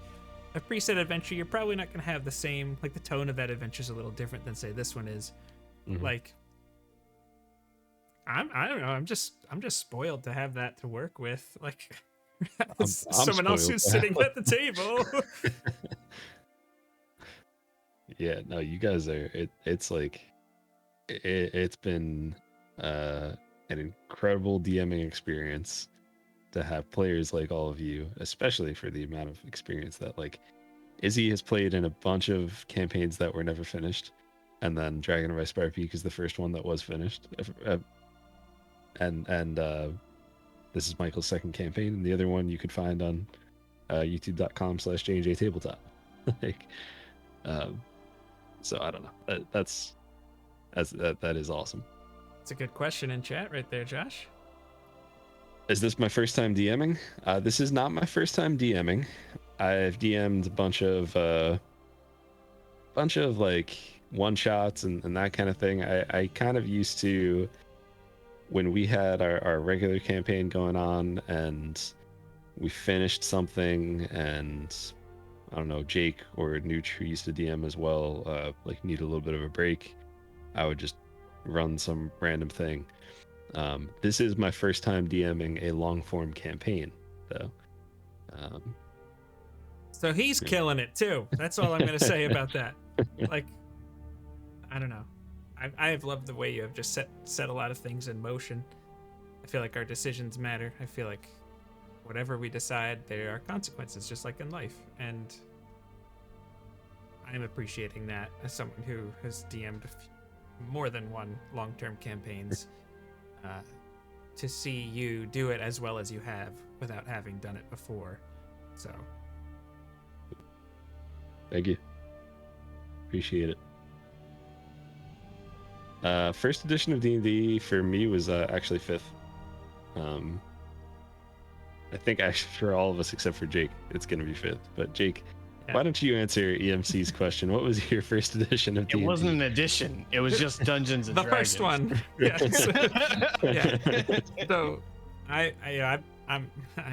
a preset adventure, you're probably not going to have the same, like the tone of that adventure is a little different than say this one is. Like I don't know, I'm just spoiled to have that to work with. Like I'm someone else who's sitting at the table. Yeah, no, you guys are. It's like it's been an incredible DMing experience to have players like all of you, especially for the amount of experience that like Izzy has played in a bunch of campaigns that were never finished, and then Dragon of Icefire Peak is the first one that was finished. And this is Michael's second campaign, and the other one you could find on youtube.com/JNJtabletop. Like, so I don't know. That is awesome. It's a good question in chat right there, Josh. Is this my first time DMing? This is not my first time DMing. I've DM'd a bunch of like one shots and that kind of thing. I kind of used to, when we had our regular campaign going on and we finished something, and I don't know, Jake or Nooch, who used to DM as well, like need a little bit of a break, I would just run some random thing. This is my first time DMing a long form campaign, though. So he's killing it too. That's all I'm going to say about that. Like, I don't know. I have loved the way you have just set a lot of things in motion. I feel like our decisions matter. I feel like whatever we decide, there are consequences, just like in life. And I'm appreciating that as someone who has DM'd more than one long-term campaigns. To see you do it as well as you have without having done it before. So thank you. Appreciate it. First edition of D&D for me was actually 5th. I think actually for all of us except for Jake, it's going to be 5th. But Jake, why don't you answer EMC's question? What was your first edition of D&D? It wasn't an edition. It was just Dungeons and the Dragons. first one. Yes. Yeah. So I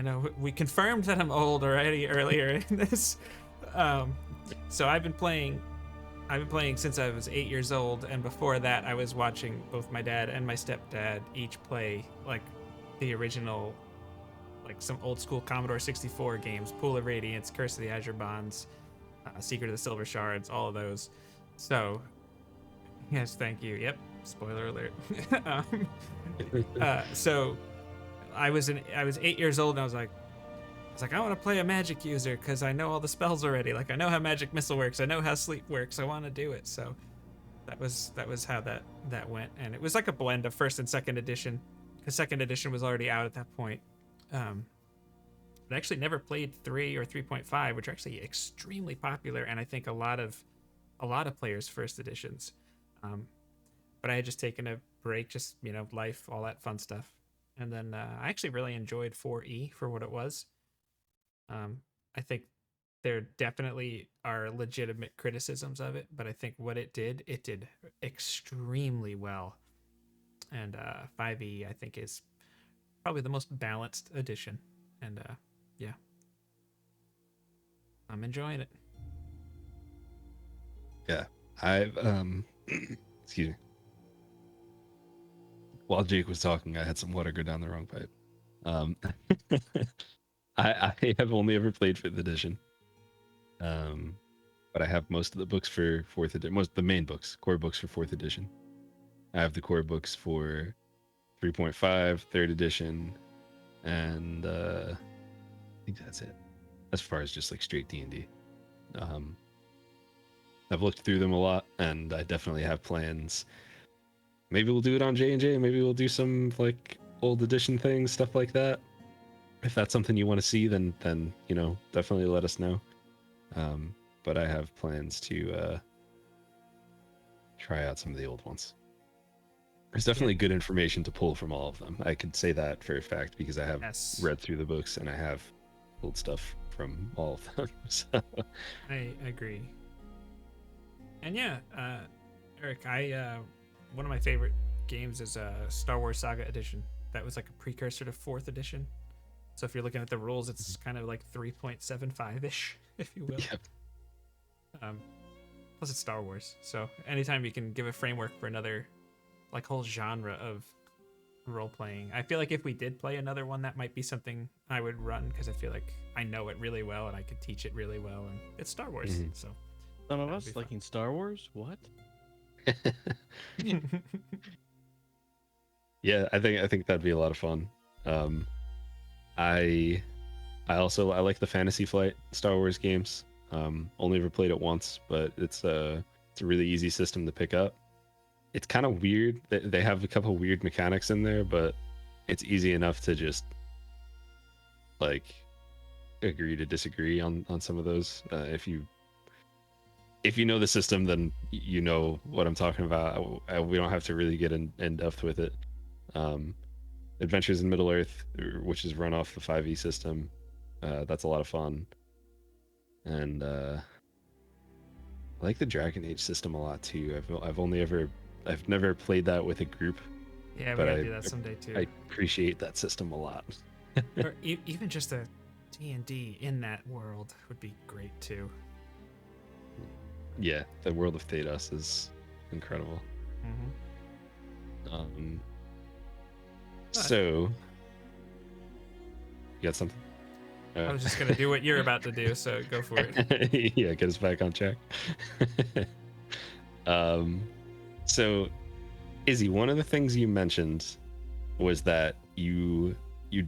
know we confirmed that I'm old already earlier in this. So I've been playing since I was 8 years old, and before that I was watching both my dad and my stepdad each play like the original, like some old school Commodore 64 games, Pool of Radiance, Curse of the Azure Bonds, Secret of the Silver Shards, all of those. So yes, thank you. Yep, spoiler alert. So I was 8 years old, and I was like, I want to play a magic user because I know all the spells already. Like I know how magic missile works. I know how sleep works. I want to do it. So that was how that went, and it was like a blend of first and second edition, because second edition was already out at that point. I actually never played 3 or 3.5, which are actually extremely popular, and I think a lot of players' first editions. But I had just taken a break, just life, all that fun stuff, and then I actually really enjoyed 4E for what it was. I think there definitely are legitimate criticisms of it, but I think what it did extremely well. And 5E, I think, is probably the most balanced edition. And yeah, I'm enjoying it. Yeah, I've excuse me. While Jake was talking, I had some water go down the wrong pipe. I have only ever played 5th edition, but I have most of the books for 4th edition. Most of the main books, core books for 4th edition. I have the core books for 3.5, third edition, and I think that's it. As far as just like straight D&D. I've looked through them a lot, and I definitely have plans. Maybe we'll do it on J&J. Maybe we'll do some like old edition things, stuff like that. If that's something you want to see, then definitely let us know. But I have plans to try out some of the old ones. There's definitely good information to pull from all of them. I could say that for a fact because I have read through the books and I have pulled stuff from all of them. So. I agree. And yeah, Eric, one of my favorite games is Star Wars Saga Edition. That was like a precursor to 4th edition. So if you're looking at the rules, it's kind of like 3.75-ish, if you will. Yep. Plus it's Star Wars. So anytime you can give a framework for another like whole genre of role playing. I feel like if we did play another one, that might be something I would run because I feel like I know it really well and I could teach it really well, and it's Star Wars. So some of us liking Star Wars? What? Yeah, I think that'd be a lot of fun. I like the Fantasy Flight Star Wars games. Only ever played it once, but it's a really easy system to pick up. It's kind of weird. They have a couple weird mechanics in there, but it's easy enough to just like agree to disagree on some of those. If you know the system, then you know what I'm talking about. We don't have to really get in depth with it. Adventures in Middle Earth, which is run off the 5e system, that's a lot of fun. And I like the Dragon Age system a lot too. I've never played that with a group. Yeah, we gotta do that someday too. I appreciate that system a lot. Or even just a D&D in that world would be great too. Yeah, the world of Thedas is incredible. So, you got something? I was just gonna do what you're about to do, so go for it. Yeah, get us back on track. So, Izzy, one of the things you mentioned was that you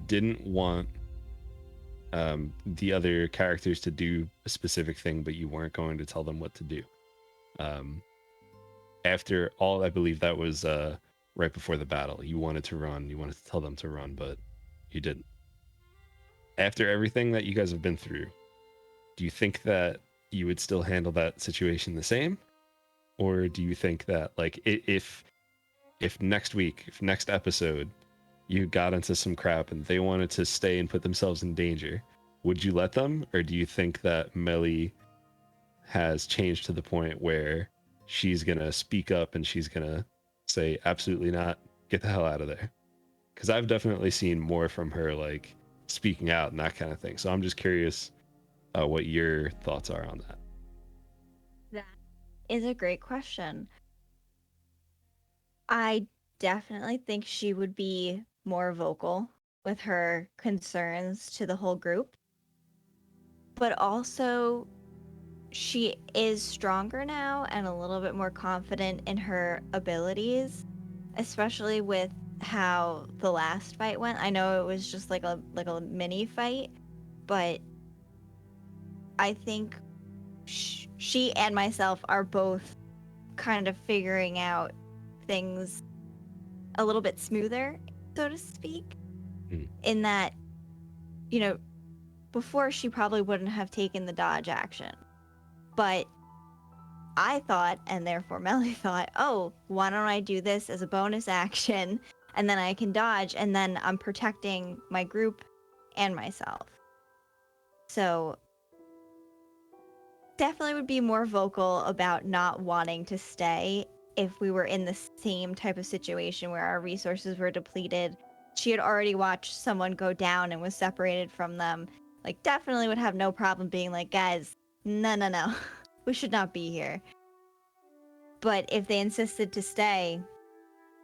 didn't want the other characters to do a specific thing, but you weren't going to tell them what to do. After all, I believe that was right before the battle. You wanted to run, you wanted to tell them to run, but you didn't. After everything that you guys have been through, do you think that you would still handle that situation the same? Or do you think that, like, if next week, if next episode, you got into some crap and they wanted to stay and put themselves in danger, would you let them? Or do you think that Mellie has changed to the point where she's going to speak up and she's going to say, absolutely not, get the hell out of there? Because I've definitely seen more from her, like, speaking out and that kind of thing. So I'm just curious what your thoughts are on that. That is a great question. I definitely think she would be more vocal with her concerns to the whole group. But also, she is stronger now and a little bit more confident in her abilities, especially with how the last fight went. I know it was just like a mini fight, but I think she and myself are both kind of figuring out things a little bit smoother, so to speak, in that, before she probably wouldn't have taken the dodge action. But I thought, and therefore Mellie thought, oh, why don't I do this as a bonus action, and then I can dodge, and then I'm protecting my group and myself. So definitely would be more vocal about not wanting to stay if we were in the same type of situation where our resources were depleted. She had already watched someone go down and was separated from them. Like, definitely would have no problem being like, guys, no. We should not be here. But if they insisted to stay,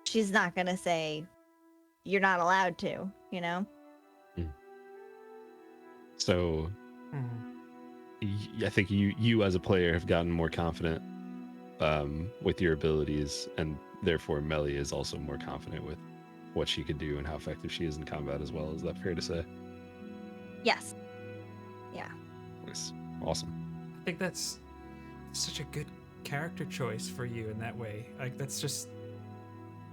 she's not going to say, you're not allowed to, you know? So, I think you as a player have gotten more confident with your abilities, and therefore Mellie is also more confident with what she could do and how effective she is in combat as well. Is that fair to say? Yes. Yeah. Nice. Awesome. I think that's such a good character choice for you in that way. Like that's just,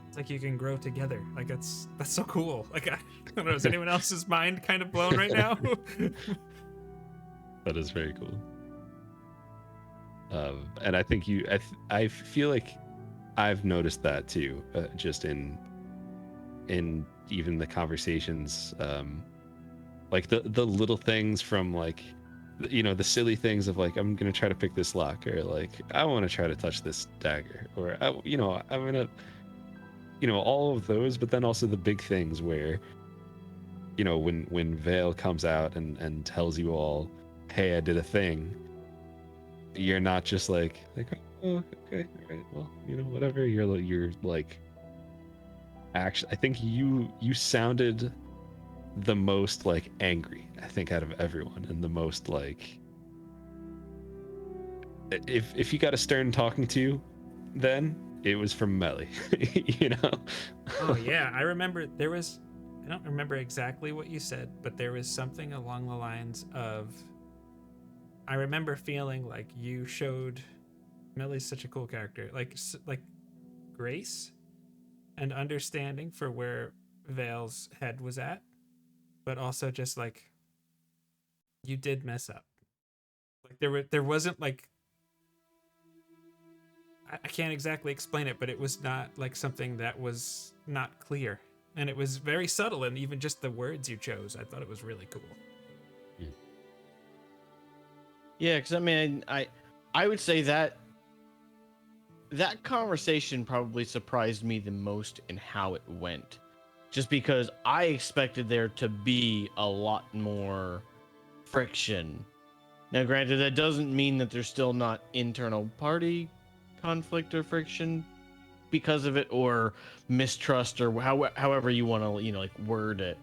it's like you can grow together. Like that's so cool. Like I don't know, is anyone else's mind kind of blown right now? That is very cool. And I think I feel like I've noticed that too, just in even the conversations, like the little things from like, you know, the silly things of like, I'm gonna try to pick this lock, or like I want to try to touch this dagger, or you know, I'm gonna, you know, all of those, but then also the big things where, you know, when Vale comes out and tells you all, hey, I did a thing, you're not just like oh, okay, all right, well, you know, whatever. You're like, actually, I think you sounded the most like angry, I think, out of everyone, and the most like, if you got a stern talking to, then it was from Mellie. You know. Oh yeah, I remember there was, I don't remember exactly what you said, but there was something along the lines of, I remember feeling like you showed, Mellie's such a cool character, like grace and understanding for where Vale's head was at, but also just like you did mess up. Like there wasn't like, I can't exactly explain it, but it was not like something that was not clear, and it was very subtle, and even just the words you chose, I thought it was really cool. Yeah, because I mean, I would say that conversation probably surprised me the most in how it went, just because I expected there to be a lot more friction. Now, granted, that doesn't mean that there's still not internal party conflict or friction because of it, or mistrust, or however you want to, you know, like word it.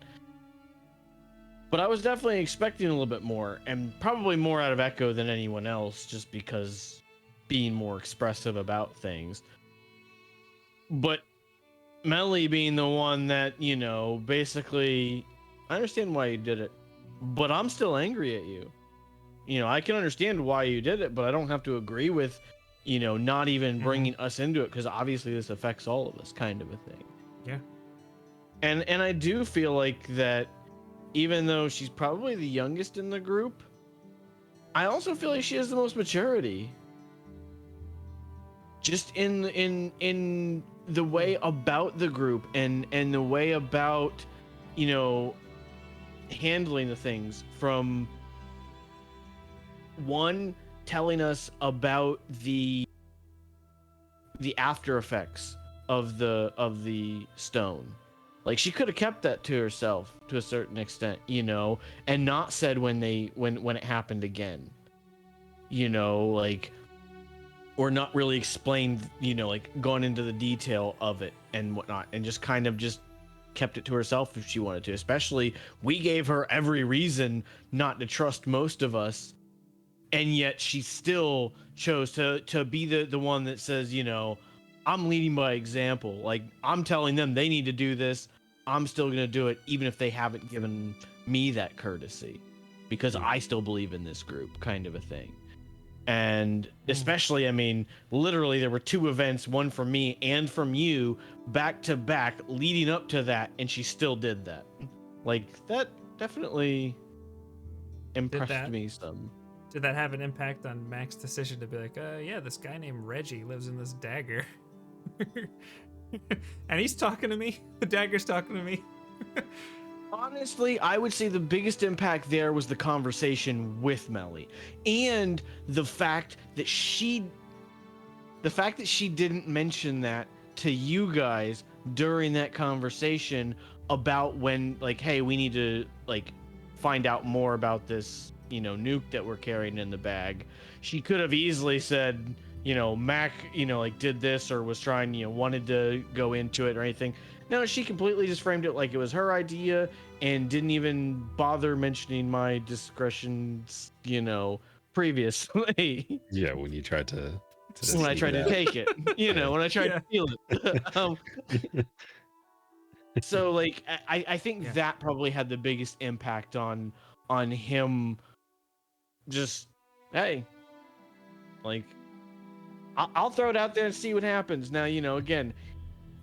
But I was definitely expecting a little bit more, and probably more out of Echo than anyone else, just because being more expressive about things. But Mellie being the one that, you know, basically, I understand why you did it, but I'm still angry at you. You know, I can understand why you did it, but I don't have to agree with, you know, not even bringing us into it, because obviously this affects all of us, kind of a thing. Yeah. And I do feel like that, even though she's probably the youngest in the group, I also feel like she has the most maturity. Just in the way about the group, and the way about, you know, handling the things, from one, telling us about the after effects of the stone. Like, she could have kept that to herself to a certain extent, you know, and not said when it happened again, you know, like, or not really explained, you know, like gone into the detail of it and whatnot, and just kind of just kept it to herself if she wanted to. Especially, we gave her every reason not to trust most of us, and yet she still chose to be the one that says, you know, I'm leading by example. Like, I'm telling them they need to do this. I'm still going to do it, even if they haven't given me that courtesy, because I still believe in this group, kind of a thing. And especially, I mean, literally there were two events, one from me and from you, back to back, leading up to that, and she still did that. Like, that definitely impressed me some. Did that have an impact on Mac's decision to be like, yeah, this guy named Reggie lives in this dagger. And he's talking to me? The dagger's talking to me? Honestly, I would say the biggest impact there was the conversation with Mellie, and the fact that she didn't mention that to you guys during that conversation about when, like, hey, we need to, like, find out more about this, you know, nuke that we're carrying in the bag. She could have easily said, you know, Mac, you know, like, did this, or was trying, you know, wanted to go into it or anything. No, she completely just framed it like it was her idea, and didn't even bother mentioning my discretions, you know, previously. Yeah, when you tried to when I tried to take it, you know, when I tried to feel it. So like I think Yeah. that probably had the biggest impact on him. Just hey, like I'll throw it out there and see what happens. Now again,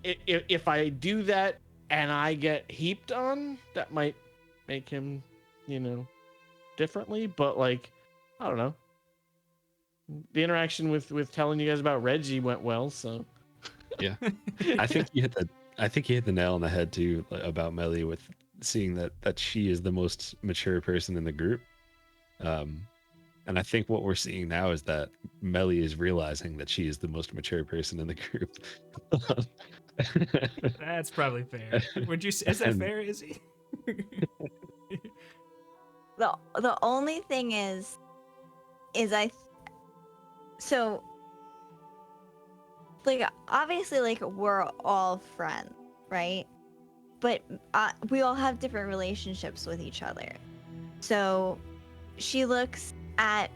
if I do that and I get heaped on, that might make him, differently. But like, I don't know. The interaction with telling you guys about Reggie went well, so Yeah, I think you hit the nail on the head too, about Mellie, with seeing that she is the most mature person in the group. And I think what we're seeing now is that Mellie is realizing that she is the most mature person in the group. That's probably fair. Would you? Is that And- fair? Is he? The only thing is so like obviously like we're all friends, right? But we all have different relationships with each other. So she looks at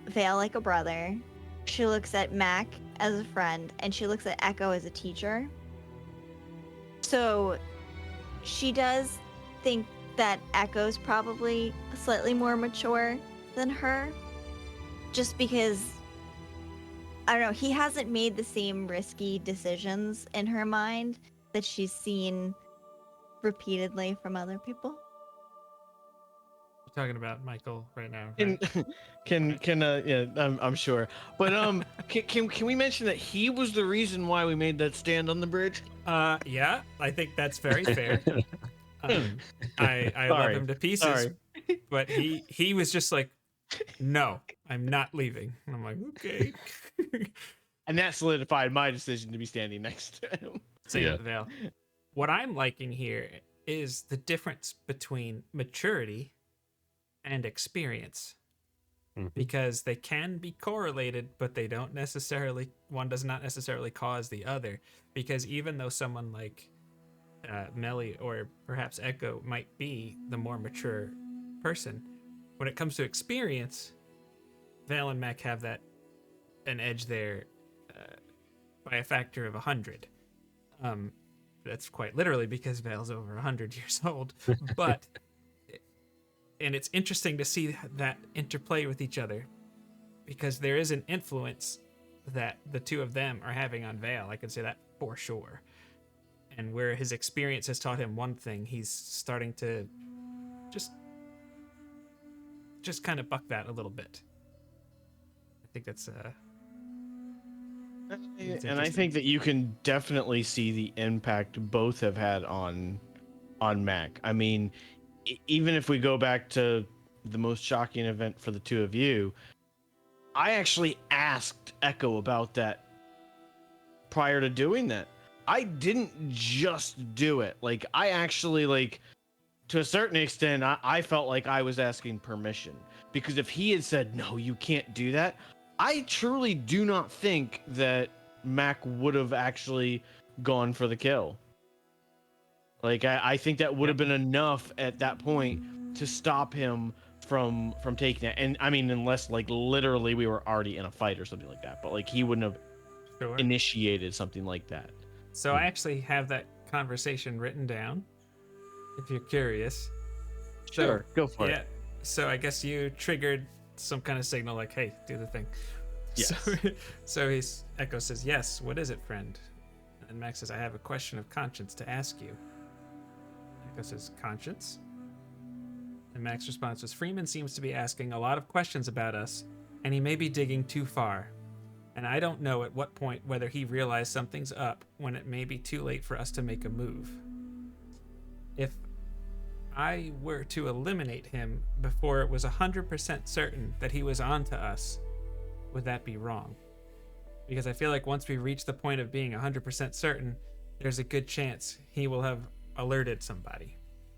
Vale like a brother. She looks at Mac as a friend, and she looks at Echo as a teacher. So she does think that Echo's probably slightly more mature than her, just because I don't know, he hasn't made the same risky decisions in her mind that she's seen repeatedly from other people. We're talking about Michael right now. can Right? yeah, I'm sure. But can we mention that he was the reason why we made that stand on the bridge? Yeah, I think that's very fair. I love Sorry. him to pieces, Sorry. but he was just like, no, I'm not leaving. And I'm like, okay. And that solidified my decision to be standing next to him. Same Yeah. with Vale. What I'm liking here is the difference between maturity and experience, Mhm. because they can be correlated, but they don't necessarily, one does not necessarily cause the other. Because even though someone like Mellie or perhaps Echo might be the more mature person, when it comes to experience, Vale and Mac have an edge there by a factor of 100. That's quite literally because Vale's over 100 years old. But and it's interesting to see that interplay with each other, because there is an influence that the two of them are having on Vale. I can say that for sure. And where his experience has taught him one thing, he's starting to just kind of buck that a little bit. I think that's And I think that you can definitely see the impact both have had on Mac. I mean, even if we go back to the most shocking event for the two of you, I actually asked Echo about that prior to doing that. I didn't just do it. Like, I actually, like, to a certain extent, I felt like I was asking permission. Because if he had said, no, you can't do that, I truly do not think that Mac would have actually gone for the kill. Like, I think that would have been enough at that point to stop him from taking it. And I mean, unless like literally we were already in a fight or something like that, but like he wouldn't have sure. initiated something like that. So I actually have that conversation written down, if you're curious. Sure, go for Yeah. it. So I guess you triggered some kind of signal like, hey, do the thing. Yes. So Echo says, yes, what is it, friend? And Max says, I have a question of conscience to ask you. Echo says, conscience? And Max responds was, Freeman seems to be asking a lot of questions about us, and he may be digging too far. And I don't know at what point whether he realized something's up when it may be too late for us to make a move. If I were to eliminate him before it was 100% certain that he was on to us, would that be wrong? Because I feel like once we reach the point of being 100% certain, there's a good chance he will have alerted somebody.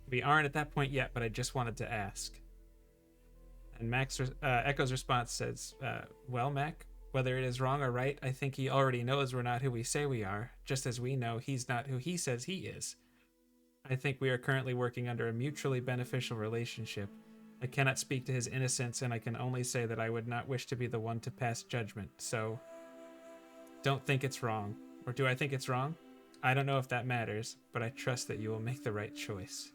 We aren't at that point yet, but I just wanted to ask. And Echo's response says, well, Mac, whether it is wrong or right, I think he already knows we're not who we say we are, just as we know he's not who he says he is. I think we are currently working under a mutually beneficial relationship. I cannot speak to his innocence, and I can only say that I would not wish to be the one to pass judgment, so don't think it's wrong. Or do I think it's wrong? I don't know if that matters, but I trust that you will make the right choice.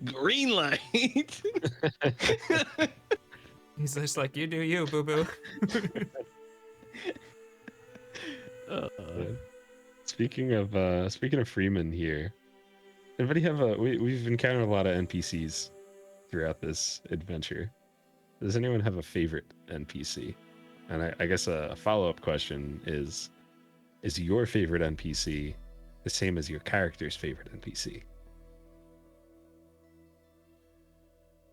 Green light. He's just like, you do you, boo-boo. Speaking of Freeman here, anybody have we've encountered a lot of NPCs throughout this adventure. Does anyone have a favorite NPC? And I guess a follow-up question is your favorite NPC the same as your character's favorite NPC?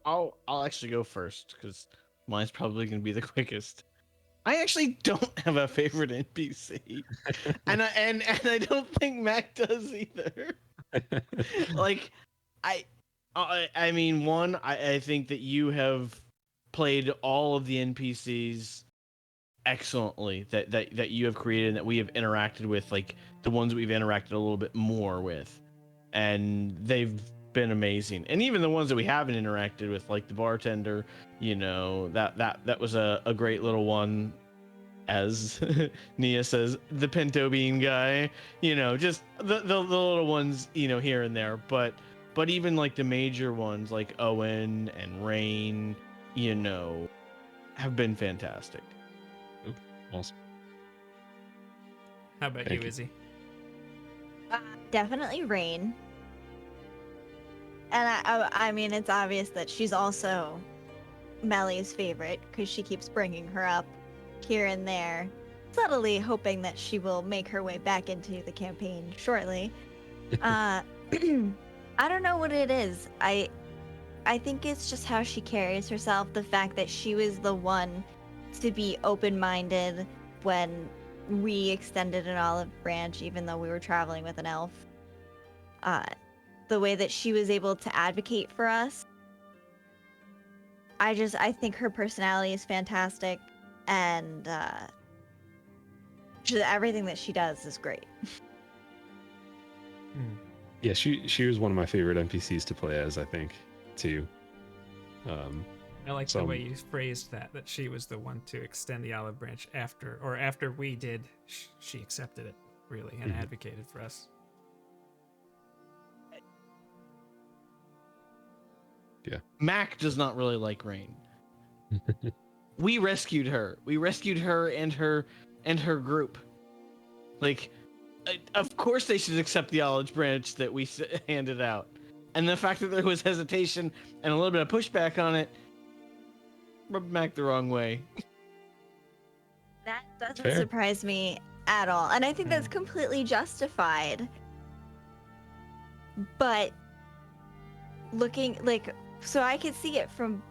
I'll actually go first because mine's probably going to be the quickest. I actually don't have a favorite NPC, and I don't think Mac does either. Like, I mean, one, I think that you have played all of the NPCs excellently that you have created and that we have interacted with, like the ones that we've interacted a little bit more with, and they've been amazing. And even the ones that we haven't interacted with, like the bartender, you know, that was a great little one, as Nia says, the pinto bean guy, you know, just the little ones, you know, here and there. But even like the major ones like Owen and Rain, you know, have been fantastic. Awesome. How about Thank you, you. Izzy? Definitely Rain. And I mean, it's obvious that she's also Mellie's favorite because she keeps bringing her up here and there, subtly hoping that she will make her way back into the campaign shortly. I don't know what it is. I think it's just how she carries herself, the fact that she was the one to be open-minded when we extended an olive branch, even though we were traveling with an elf. The way that she was able to advocate for us. I think her personality is fantastic, and everything that she does is great. Yeah, she was one of my favorite NPCs to play as, I think, too. I like the way you phrased that she was the one to extend the olive branch after we did. She accepted it, really, and advocated for us. Yeah. Mac does not really like Rain. We rescued her. We rescued her and her group. Like, of course they should accept the olive branch that we handed out. And the fact that there was hesitation and a little bit of pushback on it rubbed Mac the wrong way. That doesn't Fair. surprise me at all. And I think that's completely justified. But looking like, so I could see it from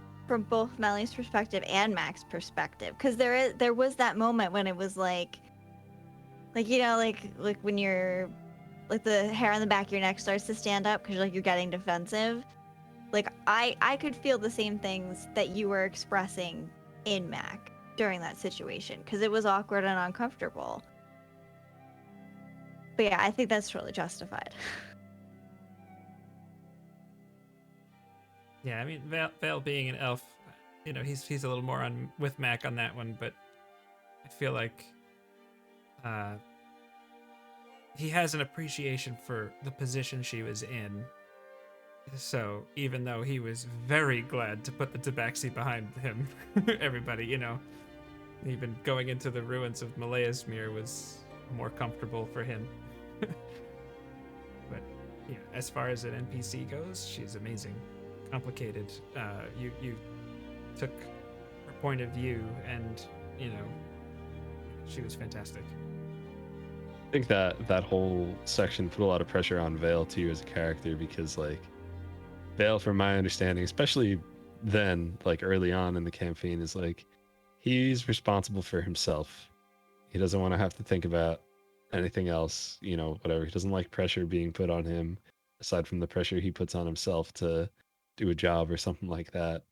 both Mellie's perspective and Mac's perspective, because there was that moment when it was like you know, like when you're like the hair on the back of your neck starts to stand up because you're getting defensive. Like I could feel the same things that you were expressing in Mac during that situation, because it was awkward and uncomfortable. But yeah, I think that's totally justified. Yeah, I mean, Vale being an elf, you know, he's a little more on with Mac on that one, but I feel like he has an appreciation for the position she was in. So even though he was very glad to put the tabaxi behind him, everybody, you know, even going into the ruins of Malaya's was more comfortable for him. But yeah, as far as an NPC goes, she's amazing. Complicated. You took her point of view, and you know, she was fantastic. I think that whole section put a lot of pressure on Vale too as a character, because like Vale, from my understanding, especially then, like early on in the campaign, is like he's responsible for himself. He doesn't want to have to think about anything else, you know, whatever. He doesn't like pressure being put on him aside from the pressure he puts on himself to do a job or something like that.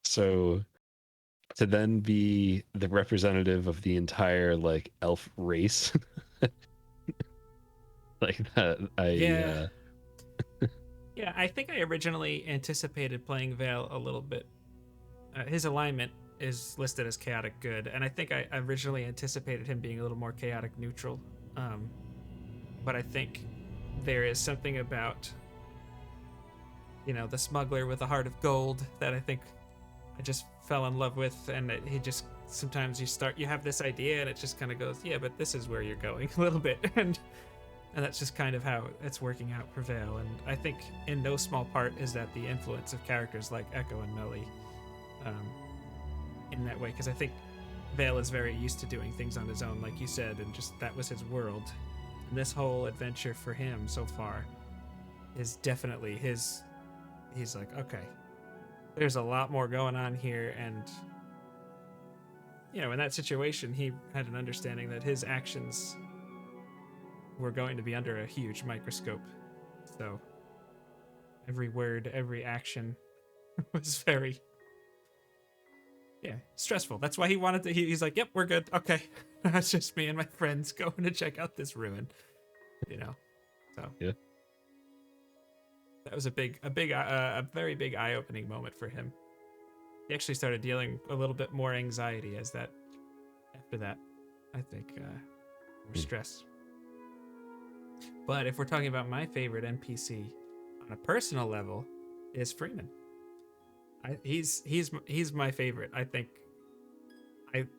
So to then be the representative of the entire like elf race, like that, Yeah, I think I originally anticipated playing Vale a little bit. His alignment is listed as chaotic good, and I think I originally anticipated him being a little more chaotic neutral. But I think there is something about, the smuggler with a heart of gold that I think I just fell in love with, and he just, sometimes you have this idea and it just kind of goes, yeah, but this is where you're going a little bit, and that's just kind of how it's working out for Vale. And I think in no small part is that the influence of characters like Echo and Mellie in that way, because I think Vale is very used to doing things on his own, like you said, and just that was his world. And this whole adventure for him so far is definitely he's like, okay, there's a lot more going on here. And in that situation, he had an understanding that his actions were going to be under a huge microscope. So every word, every action was very, stressful. That's why he wanted to, he's like, yep, we're good. Okay. That's just me and my friends going to check out this ruin, so. Yeah. That was a very big eye-opening moment for him. He actually started dealing a little bit more anxiety after that, I think, more stress. But if we're talking about my favorite NPC on a personal level, is Freeman. He's my favorite. I think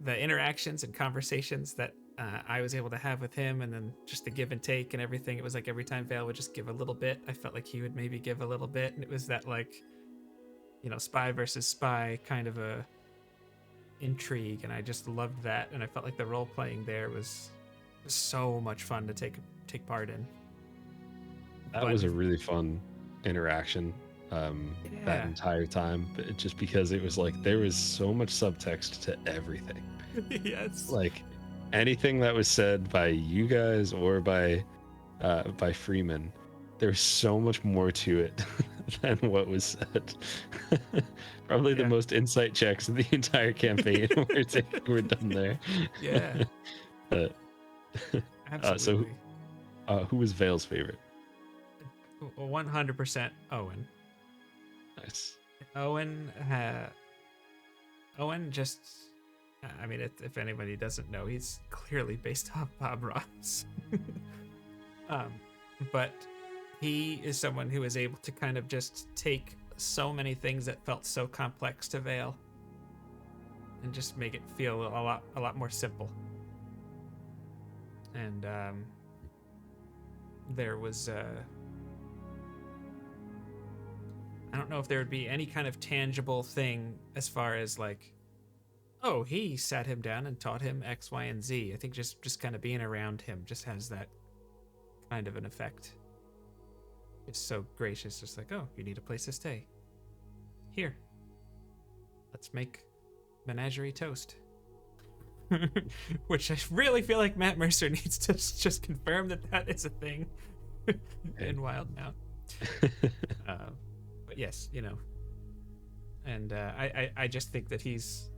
the interactions and conversations that I was able to have with him, and then just the give and take and everything. It was like every time Vale would just give a little bit, I felt like he would maybe give a little bit, and it was that like, spy versus spy kind of a intrigue, and I just loved that, and I felt like the role playing there was so much fun to take part in. That was a really fun interaction that entire time, but just because it was like there was so much subtext to everything. Yes. Like anything that was said by you guys or by Freeman, there's so much more to it than what was said. Probably the most insight checks in the entire campaign were done there. Yeah. Absolutely. Who was Vale's favorite? 100% Owen. Nice. Owen just, I mean, if anybody doesn't know, he's clearly based off Bob Ross. But he is someone who is able to kind of just take so many things that felt so complex to Vale and just make it feel a lot more simple. And there was I don't know if there would be any kind of tangible thing as far as like, oh, he sat him down and taught him X, Y, and Z. I think just kind of being around him just has that kind of an effect. It's so gracious, just like, oh, you need a place to stay. Here, let's make menagerie toast. Which I really feel like Matt Mercer needs to just confirm that is a thing in Wildmount. But yes, and I just think that he's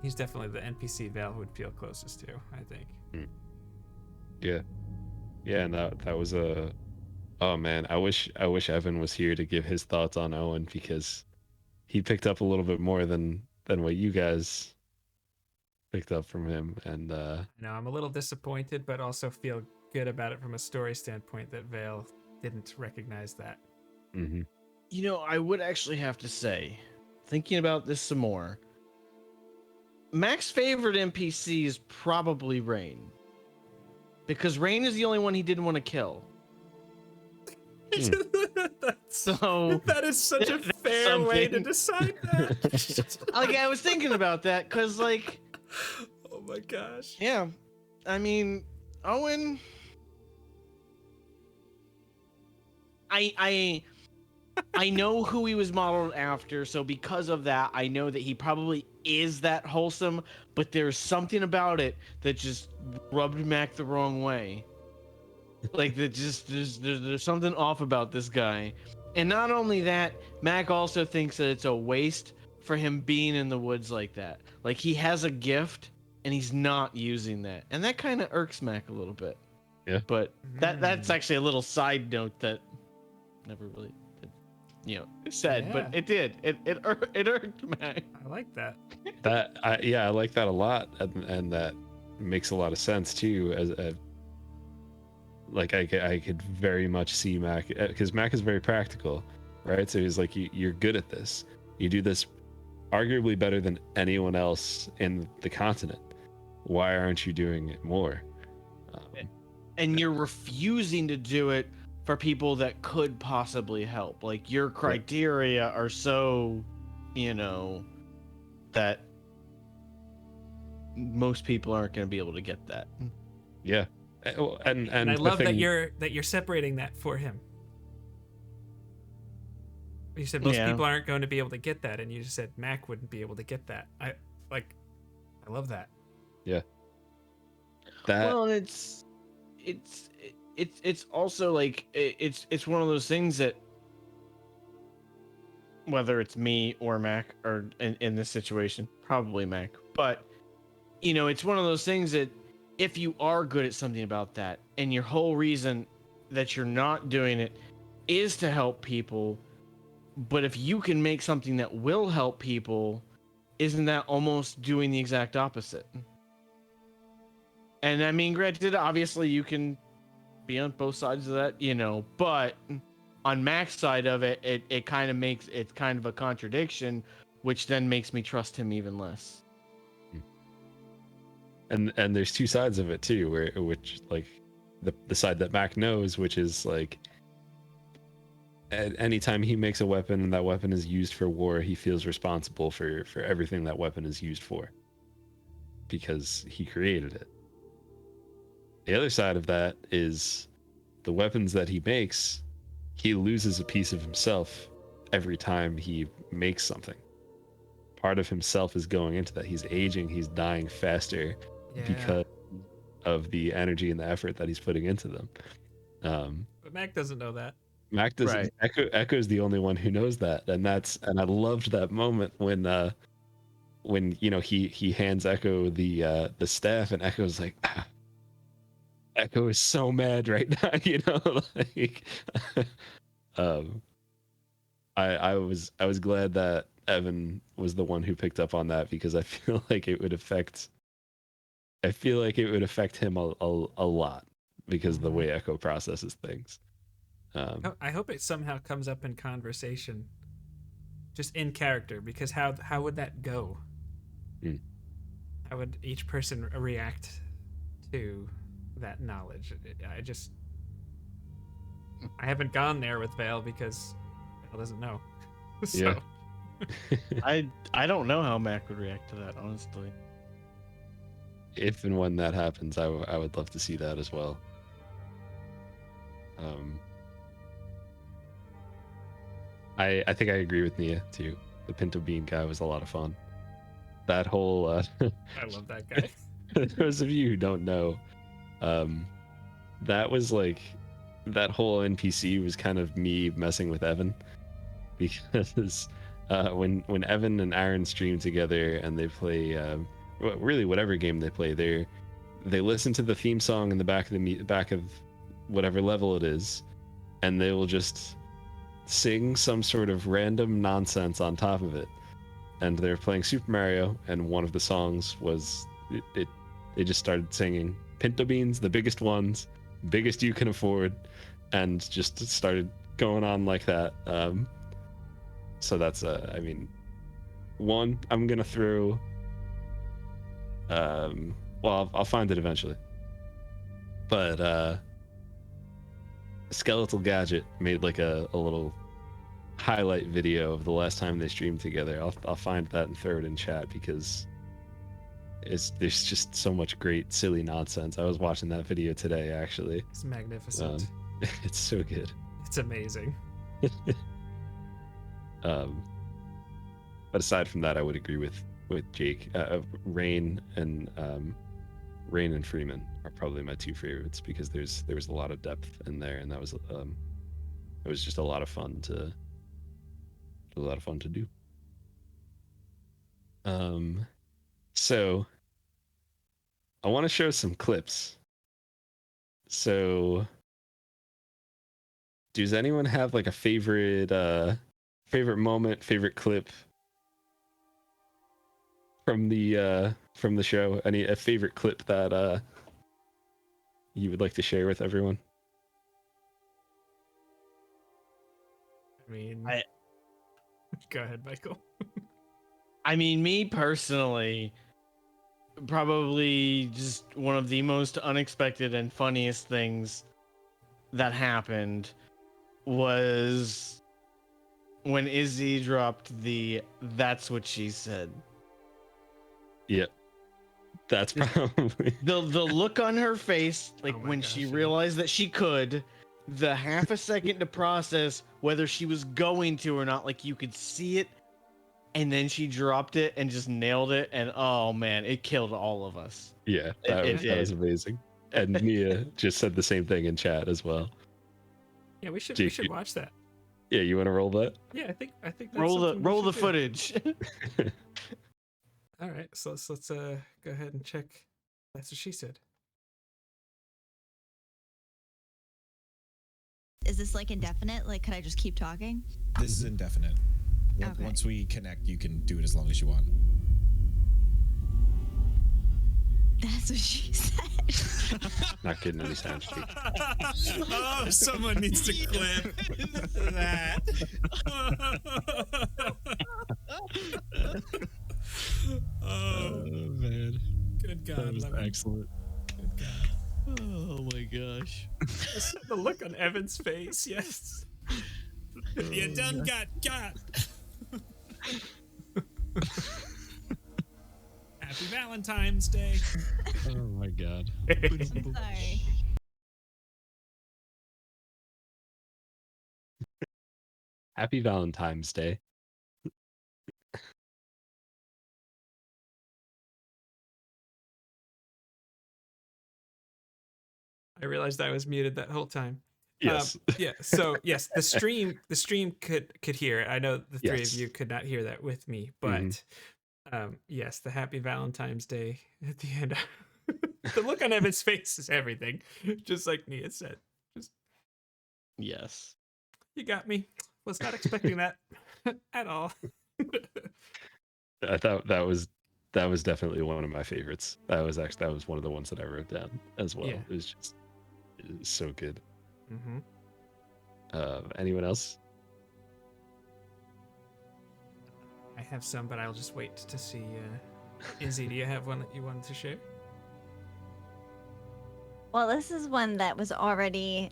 definitely the NPC Vale would feel closest to, I think. Yeah, and that was a, oh man, I wish Evan was here to give his thoughts on Owen, because he picked up a little bit more than what you guys picked up from him. And no, I'm a little disappointed, but also feel good about it from a story standpoint that Vale didn't recognize that. Mm-hmm. I would actually have to say, thinking about this some more, Mac's favorite NPC is probably Rain, because Rain is the only one he didn't want to kill. So that is such a fair way to decide that. Like, I was thinking about that because, like, oh my gosh. Yeah, I mean, Owen. I know who he was modeled after, so because of that, I know that he probably is that wholesome, but there's something about it that just rubbed Mac the wrong way. Like, that just there's something off about this guy. And not only that, Mac also thinks that it's a waste for him being in the woods like that. Like, he has a gift and he's not using that. And that kind of irks Mac a little bit. Yeah. But that's actually a little side note that never really did. said, but Yeah. it did. It irked Mac. I like that. I like that a lot, and that makes a lot of sense too. As like I could very much see Mac, because Mac is very practical, right? So he's like, you're good at this. You do this arguably better than anyone else in the continent. Why aren't you doing it more? And you're refusing to do it for people that could possibly help. Like your criteria are so, that most people aren't going to be able to get that. Yeah, and And I the love that thing- you're separating that for him. You said most people aren't going to be able to get that, and you just said Mac wouldn't be able to get that. I love that. Yeah. That Well, and it's also like it's one of those things that whether it's me or Mac or in this situation, probably Mac, but it's one of those things that if you are good at something about that and your whole reason that you're not doing it is to help people, but if you can make something that will help people, isn't that almost doing the exact opposite? And I mean, granted, obviously you can be on both sides of that, but on Mac's side of it, it kind of makes it kind of a contradiction, which then makes me trust him even less. and there's two sides of it too, which like the side that Mac knows, which is like anytime he makes a weapon and that weapon is used for war, he feels responsible for everything that weapon is used for because he created it. The other side of that is the weapons that he makes, he loses a piece of himself every time he makes something. Part of himself is going into that. He's aging, he's dying faster because of the energy and the effort that he's putting into them. But Mac doesn't know that. Mac doesn't. Right. Echo's the only one who knows that, and I loved that moment when he hands Echo the staff, and Echo's like, Echo is so mad right now, like, I was glad that Evan was the one who picked up on that because I feel like it would affect him a lot because of the way Echo processes things. I hope it somehow comes up in conversation, just in character, because how would that go? How would each person react to that knowledge? I haven't gone there with Vale because Vale doesn't know. So. Yeah. I don't know how Mac would react to that, honestly. If and when that happens, I would love to see that as well. I think I agree with Nia too. The Pinto Bean guy was a lot of fun. That whole I love that guy. those of you who don't know, that was like that whole NPC was kind of me messing with Evan because when Evan and Aaron stream together and they play really whatever game they play, they listen to the theme song in the back of whatever level it is, and they will just sing some sort of random nonsense on top of it. And they're playing Super Mario, and one of the songs was they just started singing Pinto Beans, the biggest ones, biggest you can afford, and just started going on like that. So that's I mean, one, I'm gonna throw well, I'll find it eventually, but Skeletal Gadget made like a little highlight video of the last time they streamed together. I'll find that and throw it in chat because there's just so much great silly nonsense. I was watching that video today actually. It's magnificent. It's so good. It's amazing. But aside from that, I would agree with Jake. Rain and Freeman are probably my two favorites because there was a lot of depth in there, and that was it was just a lot of fun to do. So I want to show some clips. So does anyone have like a favorite favorite moment, favorite clip from the show. A favorite clip that you would like to share with everyone? I mean, I- go ahead, Michael. I mean, me personally, probably just one of the most unexpected and funniest things that happened was when Izzy dropped the "That's what she said." Yep. That's probably The look on her face, like Oh my when gosh, she yeah. realized that she could, the half a second to process whether she was going to or not, like you could see it, and then she dropped it and just nailed it, and oh man, it killed all of us. yeah, It that was did. amazing. And Mia just said the same thing in chat as well. Yeah, we should Jake, watch that. Yeah, you want to roll that? Yeah, I think that's Roll the something we should do. footage. All right, so let's go ahead and check. That's what she said. Is this like indefinite? Like, could I just keep talking? This is indefinite. Okay. Once we connect, you can do it as long as you want. That's what she said. Not getting any sound check. Oh, someone needs to clip that. Oh, man. good God, love it. excellent. Good God. Oh my gosh. The look on Evan's face, yes. You done got. Happy Valentine's Day. Oh my god. Sorry. Happy Valentine's Day. I realized I was muted that whole time. Yes. Yeah. So yes, the stream could hear it. I know the three Yes. of you could not hear that with me, but yes, the Happy Valentine's Day at the end. The look on Evan's face is everything. Just like Nia said. Just Yes. you got me. Was not expecting that at all. I thought that was definitely one of my favorites. That was one of the ones that I wrote down as well. Yeah. It was so good. Mm-hmm. Anyone else? I have some, but I'll just wait to see. Izzy, do you have one that you wanted to share? Well, this is one that was already,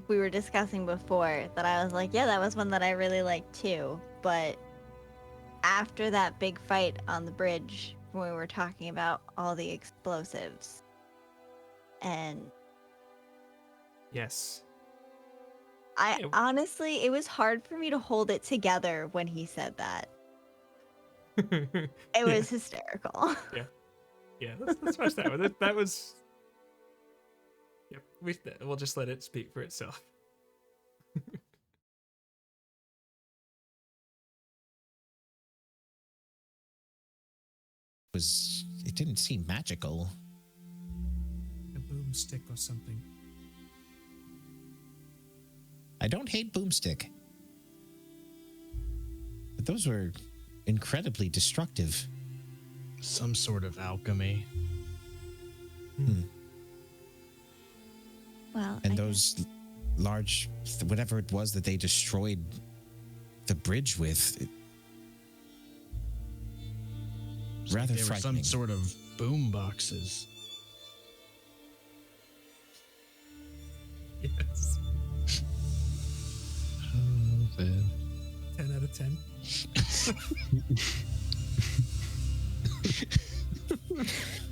we were discussing before, that I was like, yeah, that was one that I really liked too. But after that big fight on the bridge, when we were talking about all the explosives, and Yes. honestly, it was hard for me to hold it together when he said that. It was hysterical. Yeah, let's watch that one. That was. Yep, we'll just let it speak for itself. It didn't seem magical. A boomstick or something. I don't hate boomstick. But those were incredibly destructive. Some sort of alchemy. Well, And those large, whatever it was that they destroyed the bridge with, rather They were frightening. some sort of boom boxes. Yes. Oh, man. 10 out of 10.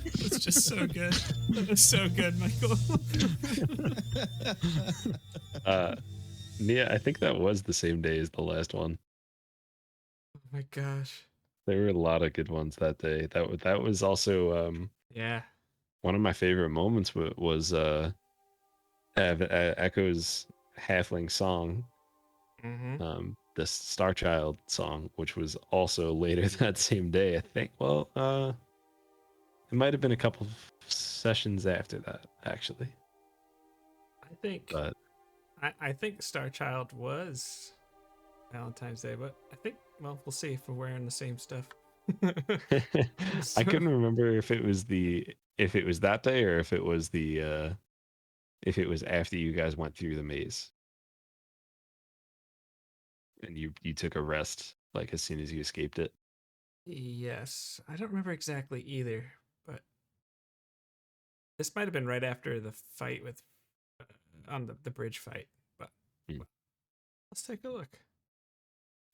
It's just so good. That was so good, Michael. Nia, I think that was the same day as the last one. Oh my gosh. There were a lot of good ones that day. That was also Yeah. one of my favorite moments was Echo's halfling song, Mm-hmm. the Star Child song, which was also later that same day. I think. Well, it might have been a couple of sessions after that, actually. I think But I think Star Child was Valentine's Day, but I think, well, we'll see if we're wearing the same stuff. I couldn't remember if it was that day or if it was after you guys went through the maze and you took a rest like as soon as you escaped it. Yes, I don't remember exactly either, but this might have been right after the fight with on the bridge fight. But let's take a look.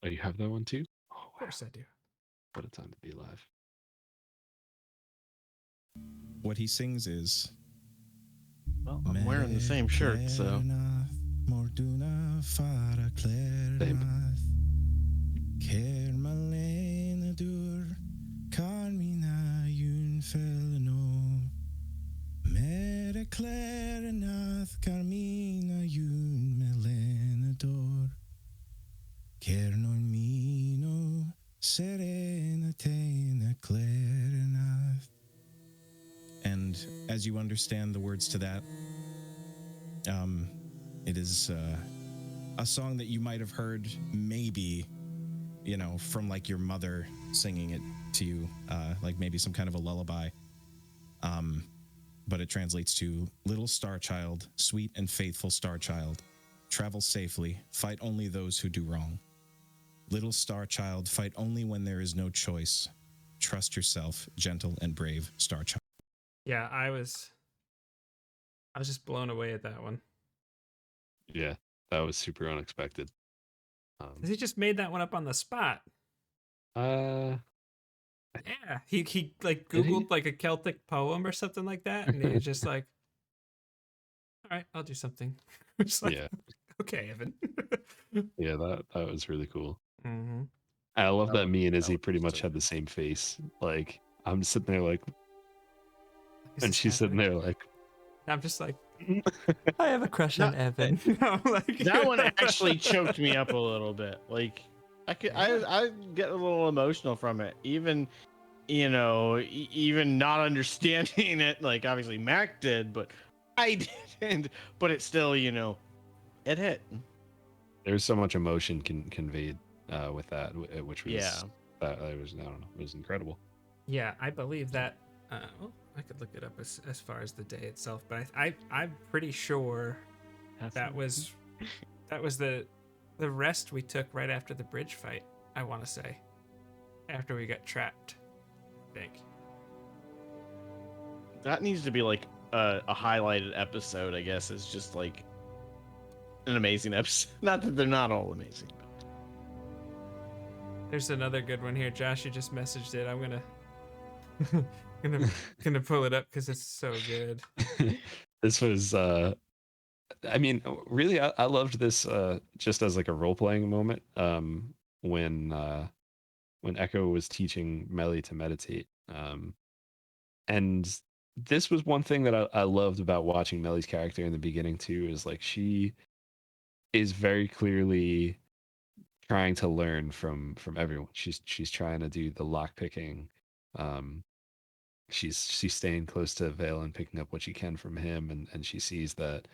Oh, you have that one too? Oh, wow. Of course I do. What a time to be alive. What he sings is... Well, I'm wearing the same shirt, so... And as you understand the words to that, it is a song that you might have heard maybe, from like your mother singing it to you, like maybe some kind of a lullaby. But it translates to Little Star Child, sweet and faithful Star Child, travel safely, fight only those who do wrong. Little Star Child, fight only when there is no choice. Trust yourself, gentle and brave Star Child. Yeah, I was just blown away at that one. Yeah, that was super unexpected. He just made that one up on the spot. Yeah, he like Googled like a Celtic poem or something like that, and he was just like, "All right, I'll do something." Just like, yeah, okay, Evan. yeah, that was really cool. Mm-hmm. I love that me and Izzy was pretty much so had the same face. Like I'm just sitting there like, Is and this she's sitting happening? there like, I'm just like, I have a crush on Evan. Like, That one actually choked me up a little bit. Like, I get a little emotional from it. Even, even not understanding it. Like, obviously Mac did, but I didn't. But it still, it hit. there's so much emotion conveyed with that, which was Yeah. that was, I don't know, it was incredible. Yeah, I believe that. Well, I could look it up as far as the day itself, but I'm pretty sure that was the rest we took right after the bridge fight. I want to say, after we got trapped. I think That needs to be like a highlighted episode. I guess it's just like an amazing episode. Not that they're not all amazing. But... there's another good one here. Josh, you just messaged it. I'm gonna pull it up because it's so good. This was I mean, really I loved this just as like a role-playing moment when Echo was teaching Mellie to meditate, and this was one thing that I loved about watching Mellie's character in the beginning too, is like she is very clearly trying to learn from everyone. She's trying to do the lock picking. She's staying close to Vale and picking up what she can from him, and she sees that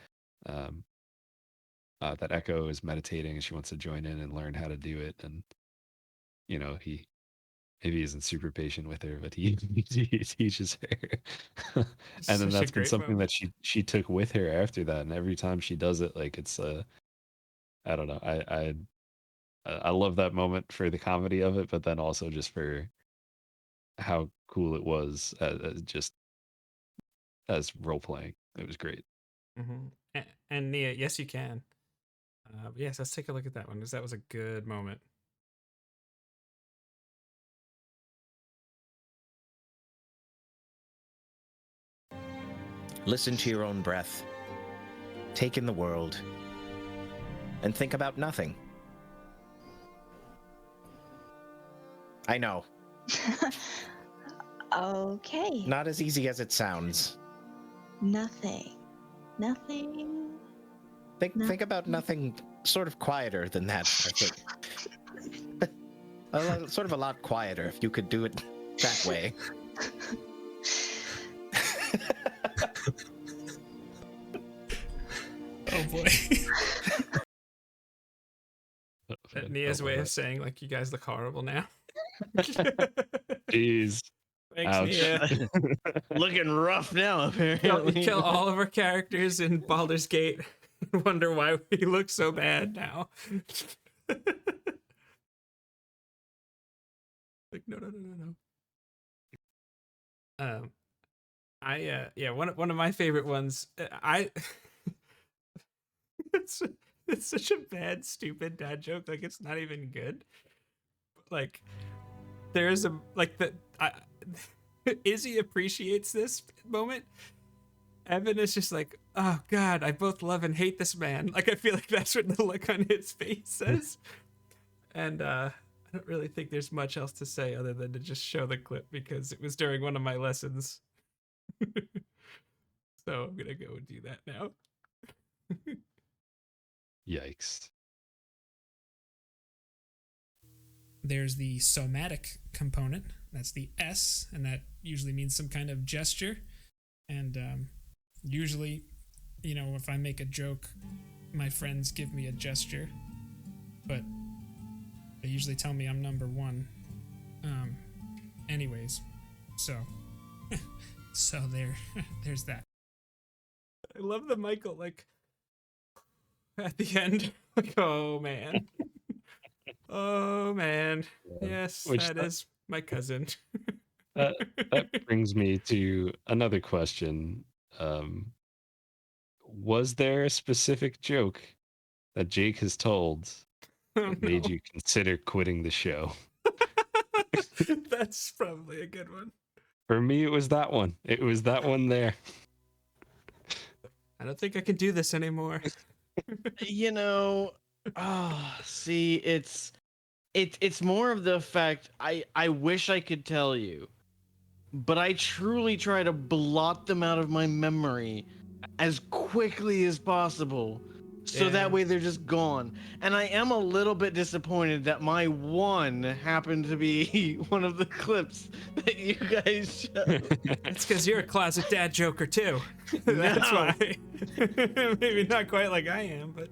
that Echo is meditating and she wants to join in and learn how to do it. And he maybe isn't super patient with her, but he teaches her. And then Such a that's been great something moment. that she took with her after that, and every time she does it, like it's I don't know, I love that moment for the comedy of it, but then also just for how cool it was just as role playing. It was great. Mm-hmm. And Nia, yes, you can. Yes, let's take a look at that one because that was a good moment. Listen to your own breath. Take in the world. And think about nothing. I know. Okay. Not as easy as it sounds. Nothing. Think about nothing sort of quieter than that, I think. Sort of a lot quieter if you could do it that way. Oh boy. Nia's Oh, way wow. of saying like you guys look horrible now. Jeez. Thanks, Ouch. Nia. Looking rough now, You apparently. kill all of our characters in Baldur's Gate and wonder why we look so bad now. Like, no. One of my favorite ones. It's such a bad, stupid dad joke. Like, it's not even good. But, like, there's a Izzy appreciates this moment. Evan is just like, oh god, I both love and hate this man. Like, I feel like that's what the look on his face says. And I don't really think there's much else to say other than to just show the clip because it was during one of my lessons. So I'm gonna go and do that now. Yikes. There's the somatic component. That's the S, and that usually means some kind of gesture. And usually, if I make a joke, my friends give me a gesture, but they usually tell me I'm number one. Anyways, so there's that. I love the Michael, like, at the end, like, oh man. Oh man. Yes, that is my cousin. That brings me to another question. Was there a specific joke that Jake has told that made you consider quitting the show? That's probably a good one. For me, it was that one. It was that one there. I don't think I can do this anymore. See, it's more of the fact I wish I could tell you, but I truly try to blot them out of my memory as quickly as possible, so that way they're just gone. And I am a little bit disappointed that my one happened to be one of the clips that you guys showed. It's because you're a closet dad joker too. That's No. why. Maybe not quite like I am, but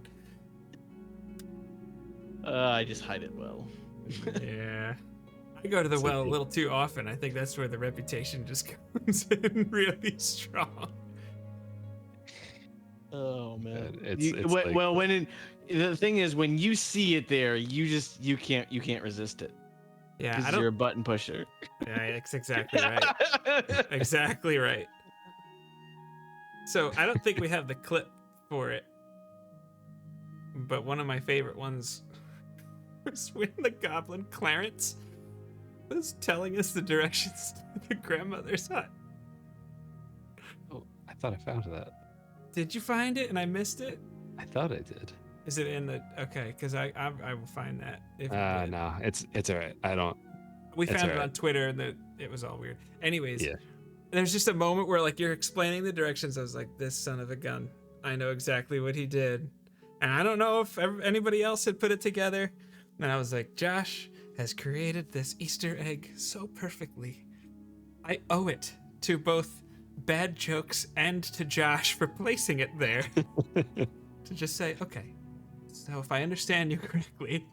I just hide it well. yeah. I go to the well a little too often. I think that's where the reputation just comes in really strong. Oh man. It's like- The thing is, when you see it there, you can't resist it. Yeah, Because you're a button pusher. Yeah, that's exactly right. Exactly right. So I don't think we have the clip for it, but one of my favorite ones was when the goblin Clarence was telling us the directions to the grandmother's hut. Oh, I thought I found that. Did you find it and I missed it? I thought I did. Is it in the okay? Because I will find that. If you did. No, it's all right. I don't. We it's found it all on Twitter and it was all weird. Anyways, Yeah. there's just a moment where like you're explaining the directions. I was like, this son of a gun. I know exactly what he did. And I don't know if anybody else had put it together. And I was like, Josh has created this Easter egg so perfectly. I owe it to both bad jokes and to Josh for placing it there. To just say, okay, so if I understand you correctly,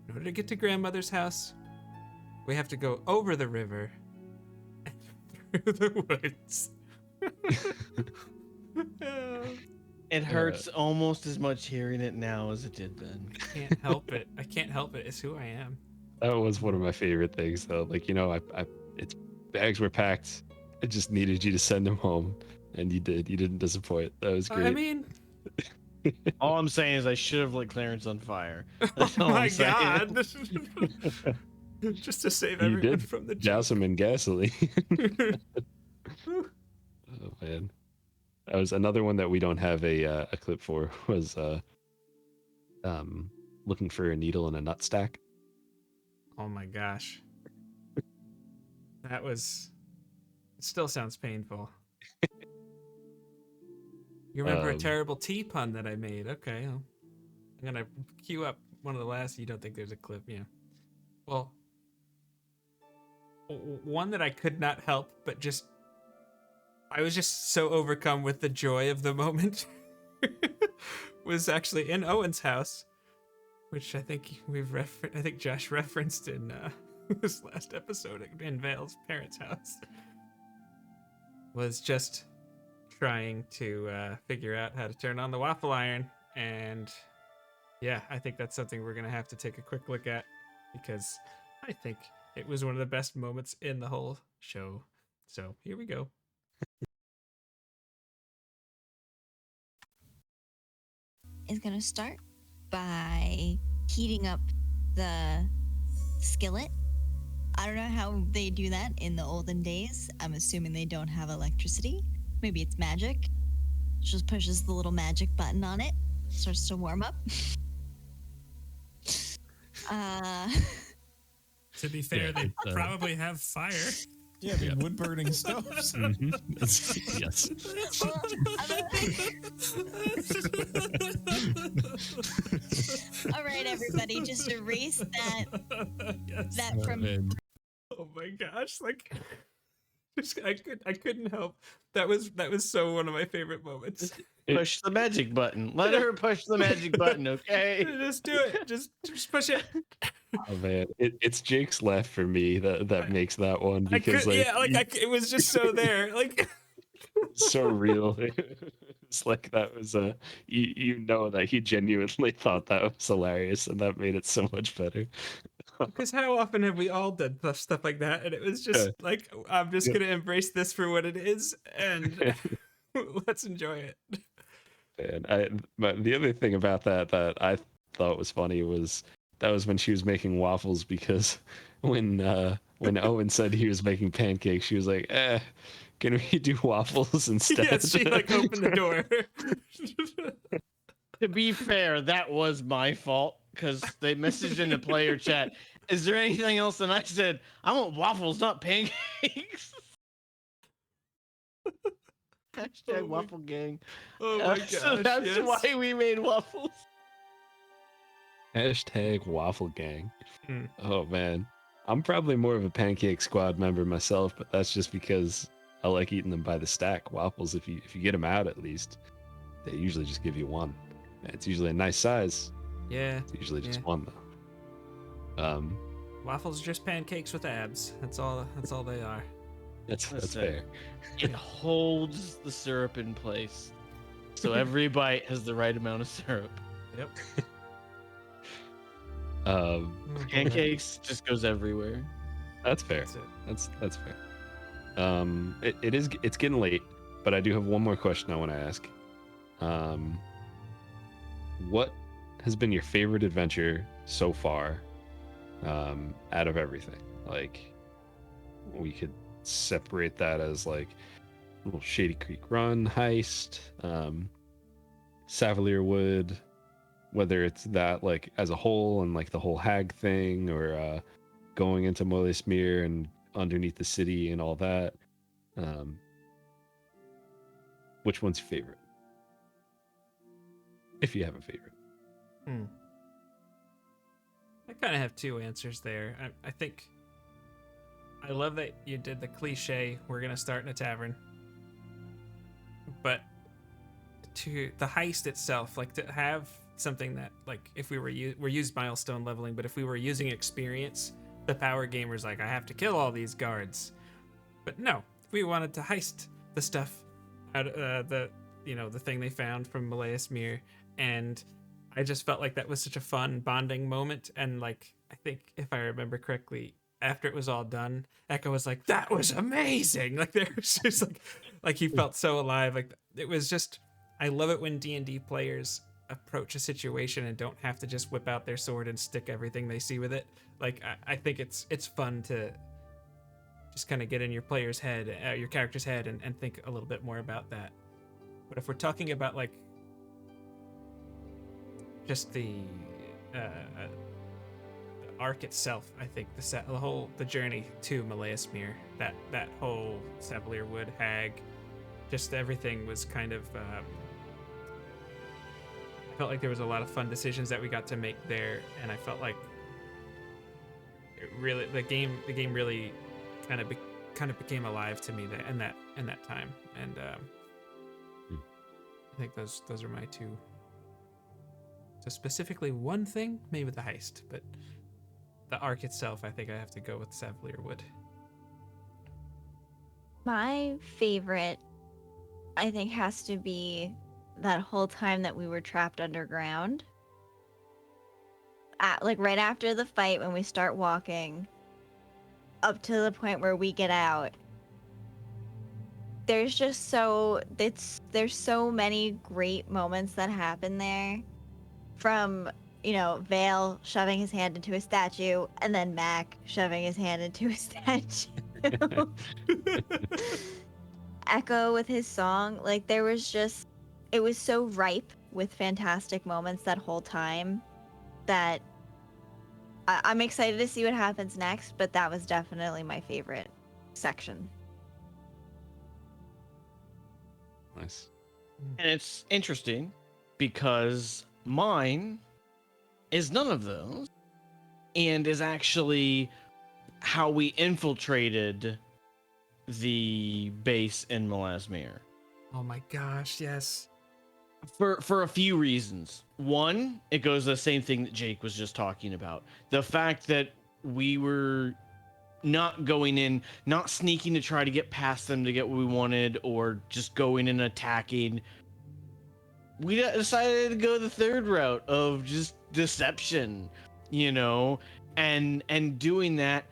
in order to get to grandmother's house, we have to go over the river and through the woods. It hurts almost as much hearing it now as it did then. I can't help it. I can't help it. It's who I am. That was one of my favorite things, though. Like, it's bags were packed. I just needed you to send them home, and you did. You didn't disappoint. That was great. I mean, All I'm saying is I should have lit Clarence on fire. That's oh all my I'm saying. god. Just to save You everyone did from the douse them in gasoline. Oh man, that was another one that we don't have a clip for. Was looking for a needle in a nut stack. Oh my gosh. That was. It still sounds painful. You remember a terrible tea pun that I made? Okay, I'm gonna queue up one of the last. You don't think there's a clip? Yeah. Well, one that I could not help, but I was just so overcome with the joy of the moment. Was actually in Owen's house, which I think I think Josh referenced in this last episode in Vale's parents' house, was just trying to figure out how to turn on the waffle iron. And yeah, I think that's something we're gonna have to take a quick look at, because I think it was one of the best moments in the whole show. So here we go. Is gonna start by heating up the skillet. I don't know how they do that in the olden days. I'm assuming they don't have electricity. Maybe it's magic. Just pushes the little magic button on it, starts to warm up. To be fair, they probably have fire. Yeah, wood burning stoves. Yes. All right, everybody, just erase that. Yes. That from. Oh my gosh! Like, I couldn't help. That was so one of my favorite moments. Push the magic button. Let her push the magic button, okay? Just do it. Just push it. Oh man, it's Jake's laugh for me that makes that one, because it was just so there, like so real. It's like that was you know that he genuinely thought that was hilarious, and that made it so much better. Because how often have we all done stuff like that? And it was just like, I'm just gonna embrace this for what it is, and let's enjoy it. And the other thing about that I thought was funny was that was when she was making waffles, because when Owen said he was making pancakes, she was like, can we do waffles instead? Yes, she like opened the door. To be fair, that was my fault, because they messaged in the player chat, is there anything else? And I said, I want waffles, not pancakes. Hashtag waffle gang. Oh my gosh, So that's why we made waffles. Hashtag waffle gang. Mm. Oh man, I'm probably more of a pancake squad member myself, but that's just because I like eating them by the stack. Waffles, if you get them out, at least they usually just give you one. And it's usually a nice size. Yeah. It's usually just one though. Waffles are just pancakes with abs. That's all they are. That's That's fair. It holds the syrup in place, so every bite has the right amount of syrup. Yep. Pancakes just goes everywhere. That's fair. That's it. That's fair. It's getting late, but I do have one more question I want to ask. What has been your favorite adventure so far, out of everything? Like, we could separate that as like little Shady Creek Run heist, Savalier Wood, whether it's that like as a whole and like the whole hag thing, or going into Molly Smear and underneath the city and all that. Which one's your favorite? If you have a favorite. I kind of have two answers there. I think I love that you did the cliche, we're going to start in a tavern. But to the heist itself, like to have something that, like, if we we're used milestone leveling, but if we were using experience, the power gamer's like, I have to kill all these guards. But no, we wanted to heist the stuff out of the thing they found from Malleus Mir, and I just felt like that was such a fun bonding moment. And like, I think if I remember correctly, after it was all done, Echo was like, that was amazing. Like, there was just like he felt so alive. Like, it was just, I love it when D&D players approach a situation and don't have to just whip out their sword and stick everything they see with it. Like, I think it's fun to just kind of get in your player's head, your character's head, and think a little bit more about that. But if we're talking about like just the arc itself, I think the journey to Malleus Mir, that whole Savalier Wood hag, just everything was kind of I felt like there was a lot of fun decisions that we got to make there, and I felt like the game really kind of became alive to me in that time. And I think those are my two. So specifically one thing, maybe the heist, but the arc itself, I think I have to go with Savalier Wood. My favorite, I think, has to be that whole time that we were trapped underground. Like right after the fight, when we start walking up to the point where we get out. There's so many great moments that happen there, from Vale shoving his hand into a statue, and then Mac shoving his hand into a statue. Echo with his song, like it was so ripe with fantastic moments that whole time that I'm excited to see what happens next, but that was definitely my favorite section. Nice. And it's interesting because mine is none of those and is actually how we infiltrated the base in Melasmere. Oh my gosh, yes. For a few reasons. One, it goes to the same thing that Jake was just talking about. The fact that we were not going in, not sneaking to try to get past them to get what we wanted, or just going and attacking. We decided to go the third route of just deception, and doing that.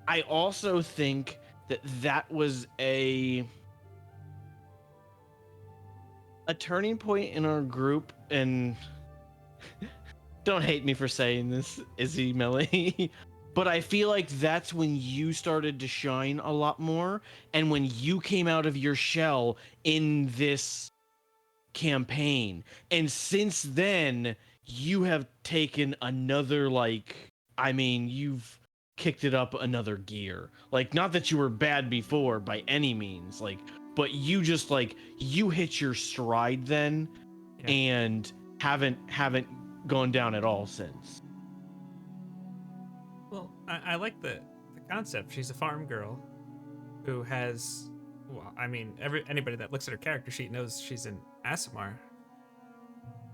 I also think that was a turning point in our group, and don't hate me for saying this, Izzy, Mellie, but I feel like that's when you started to shine a lot more, and when you came out of your shell in this campaign. And since then, you have taken another, you've kicked it up another gear. Like, not that you were bad before by any means, but you just you hit your stride then, and haven't gone down at all since. Well, I like the concept. She's a farm girl who has, well, I mean, anybody that looks at her character sheet knows she's an Aasimar.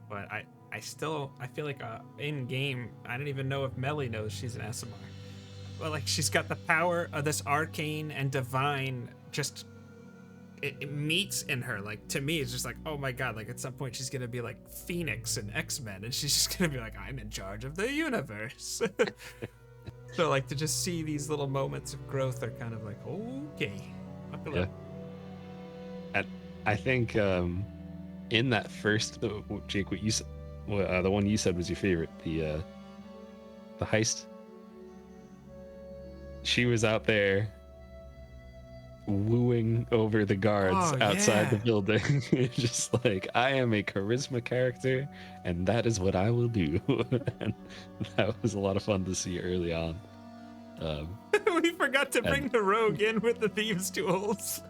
But I feel like in game, I don't even know if Mellie knows she's an Aasimar. Well, she's got the power of this arcane and divine, just it meets in her. To me, it's just oh my god, at some point she's gonna be like Phoenix and X-Men, and she's just gonna be like, I'm in charge of the universe. So to just see these little moments of growth are kind of okay. Yeah. And I think in that first, Jake, what you said, the one you said was your favorite, the heist. She was out there wooing over the guards outside the building. Just I am a charisma character, and that is what I will do. And that was a lot of fun to see early on. We forgot to bring the rogue in with the thieves' tools.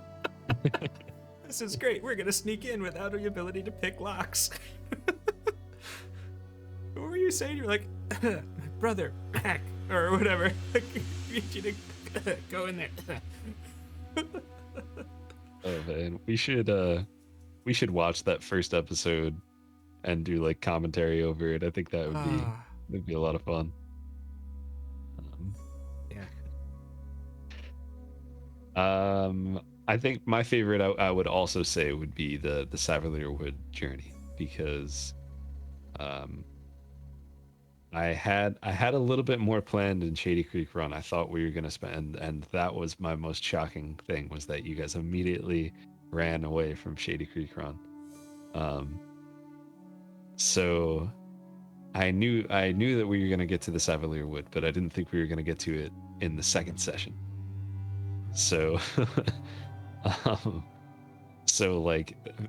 This is great. We're gonna sneak in without the ability to pick locks. What were you saying? You're like, my brother, Mac, or whatever. I need you to go in there. Oh man, we should watch that first episode and do commentary over it. I think that would be a lot of fun. I think my favorite I would also say would be the Savalier Wood journey, because I had a little bit more planned in Shady Creek Run. I thought we were gonna spend, and that was my most shocking thing, was that you guys immediately ran away from Shady Creek Run. So I knew that we were gonna get to the Savalier Wood, but I didn't think we were gonna get to it in the second session. So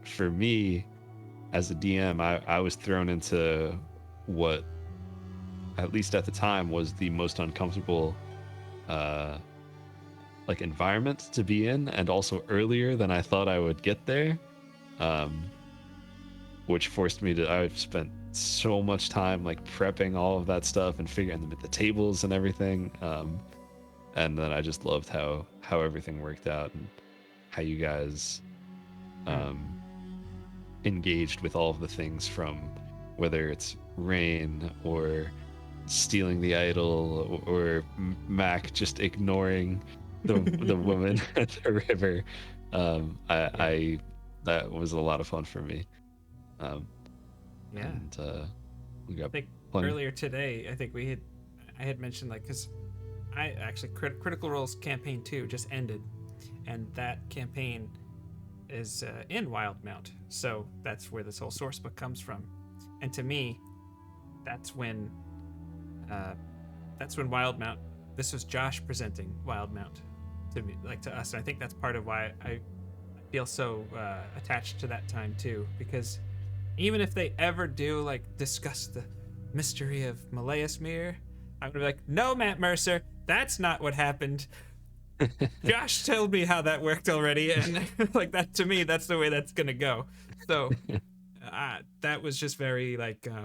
for me as a DM, I was thrown into what, at least at the time, was the most uncomfortable environment to be in, and also earlier than I thought I would get there, which forced me to, I've spent so much time prepping all of that stuff and figuring them at the tables and everything, and then I just loved how everything worked out, and how you guys engaged with all of the things from whether it's rain or stealing the idol or Mac just ignoring the woman at the river. I that was a lot of fun for me. Yeah. And we got I think plenty. earlier today, I had mentioned, like, because I actually Critical Role's campaign 2 just ended, and that campaign is in Wildmount, so that's where this whole source book comes from. And to me, that's when Wildmount. This was Josh presenting Wildmount to me, like to us. And I think that's part of why I feel so attached to that time too, because even if they ever do like discuss the mystery of Malleus Mir, I'm gonna be like, no, Matt Mercer, that's not what happened. Josh told me how that worked already, and like that, to me, that's the way that's gonna go. So that was just very like I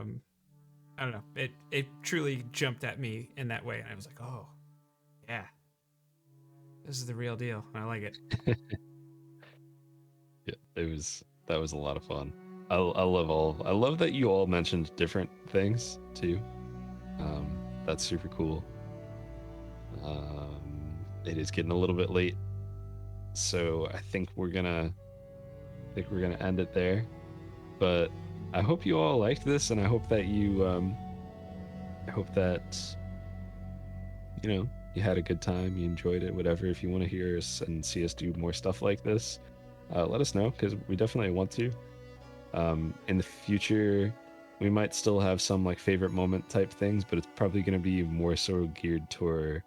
don't know, it truly jumped at me in that way, and I was like, oh yeah, this is the real deal, and I like it. Yeah, that was a lot of fun. I love that you all mentioned different things too. That's super cool. It is getting a little bit late, so I think we're gonna end it there. But I hope you all liked this, and I hope that you you had a good time, you enjoyed it, whatever. If you want to hear us and see us do more stuff like this, let us know, because we definitely want to. In the future, we might still have some like favorite moment type things, but it's probably going to be more so geared toward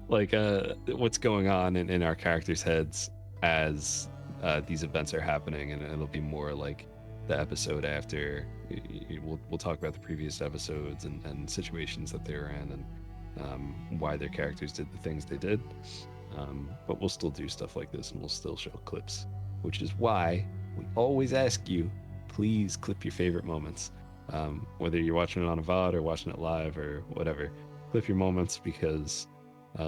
like what's going on in our characters' heads as these events are happening, and it'll be more like the episode after. We'll talk about the previous episodes and situations that they were in, and why their characters did the things they did. But we'll still do stuff like this, and we'll still show clips, which is why we always ask you, please clip your favorite moments. Whether you're watching it on a VOD or watching it live or whatever, clip your moments, because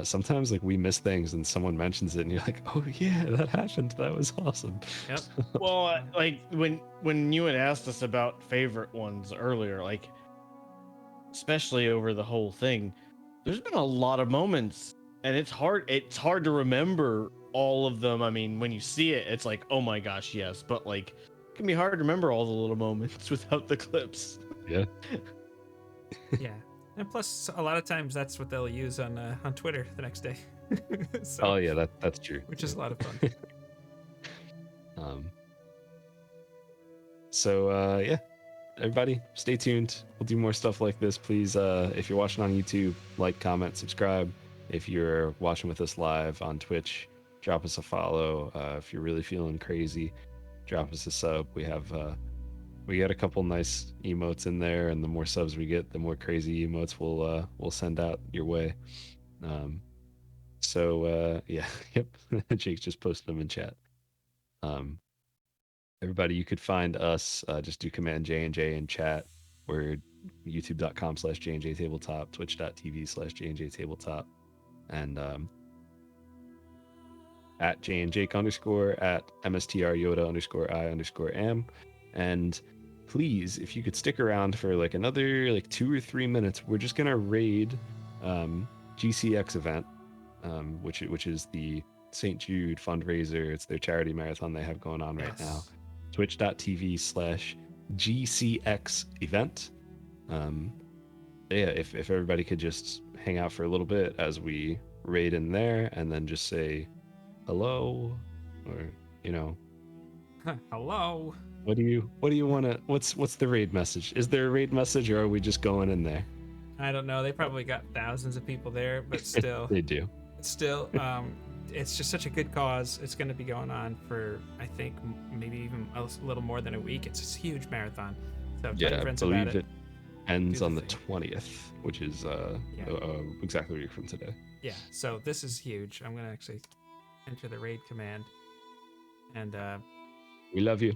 sometimes like we miss things and someone mentions it and you're like, oh yeah, that happened, that was awesome. Yep. Well, like when you had asked us about favorite ones earlier, like especially over the whole thing, there's been a lot of moments, and it's hard to remember all of them. I mean, when you see it, it's like, oh my gosh, yes, but like it can be hard to remember all the little moments without the clips. Yeah. Yeah. And plus, a lot of times that's what they'll use on Twitter the next day. So, Oh yeah, that's true. which is a lot of fun. So yeah, everybody stay tuned. We'll do more stuff like this. Please, if you're watching on YouTube, like, comment, subscribe. If you're watching with us live on Twitch, drop us a follow. If you're really feeling crazy, drop us a sub. We got a couple nice emotes in there, and the more subs we get, the more crazy emotes we'll send out your way. So yeah, yep. Jake just posted them in chat. Everybody, you could find us, just do Command J&J in chat. We're youtube.com/JNJtabletop, twitch.tv/JNJtabletop, and at JNJake_, at MSTRYoda_I_am. And please, if you could stick around for like another like 2 or 3 minutes, we're just gonna raid GCX event, which is the St. Jude fundraiser. It's their charity marathon they have going on right now. Twitch.tv/GCX event. Yeah, if everybody could just hang out for a little bit as we raid in there, and then just say hello, or Hello. what do you want to? What's the raid message? Is there a raid message, or are we just going in there? I don't know. They probably got thousands of people there, but still, They do. still, it's just such a good cause. It's going to be going on for, I think, maybe even a little more than a week. It's a huge marathon. So tell your I friends about believe it ends Do on the the thing. 20th, which is exactly a week from today. Yeah. So this is huge. I'm going to actually enter the raid command, and We love you.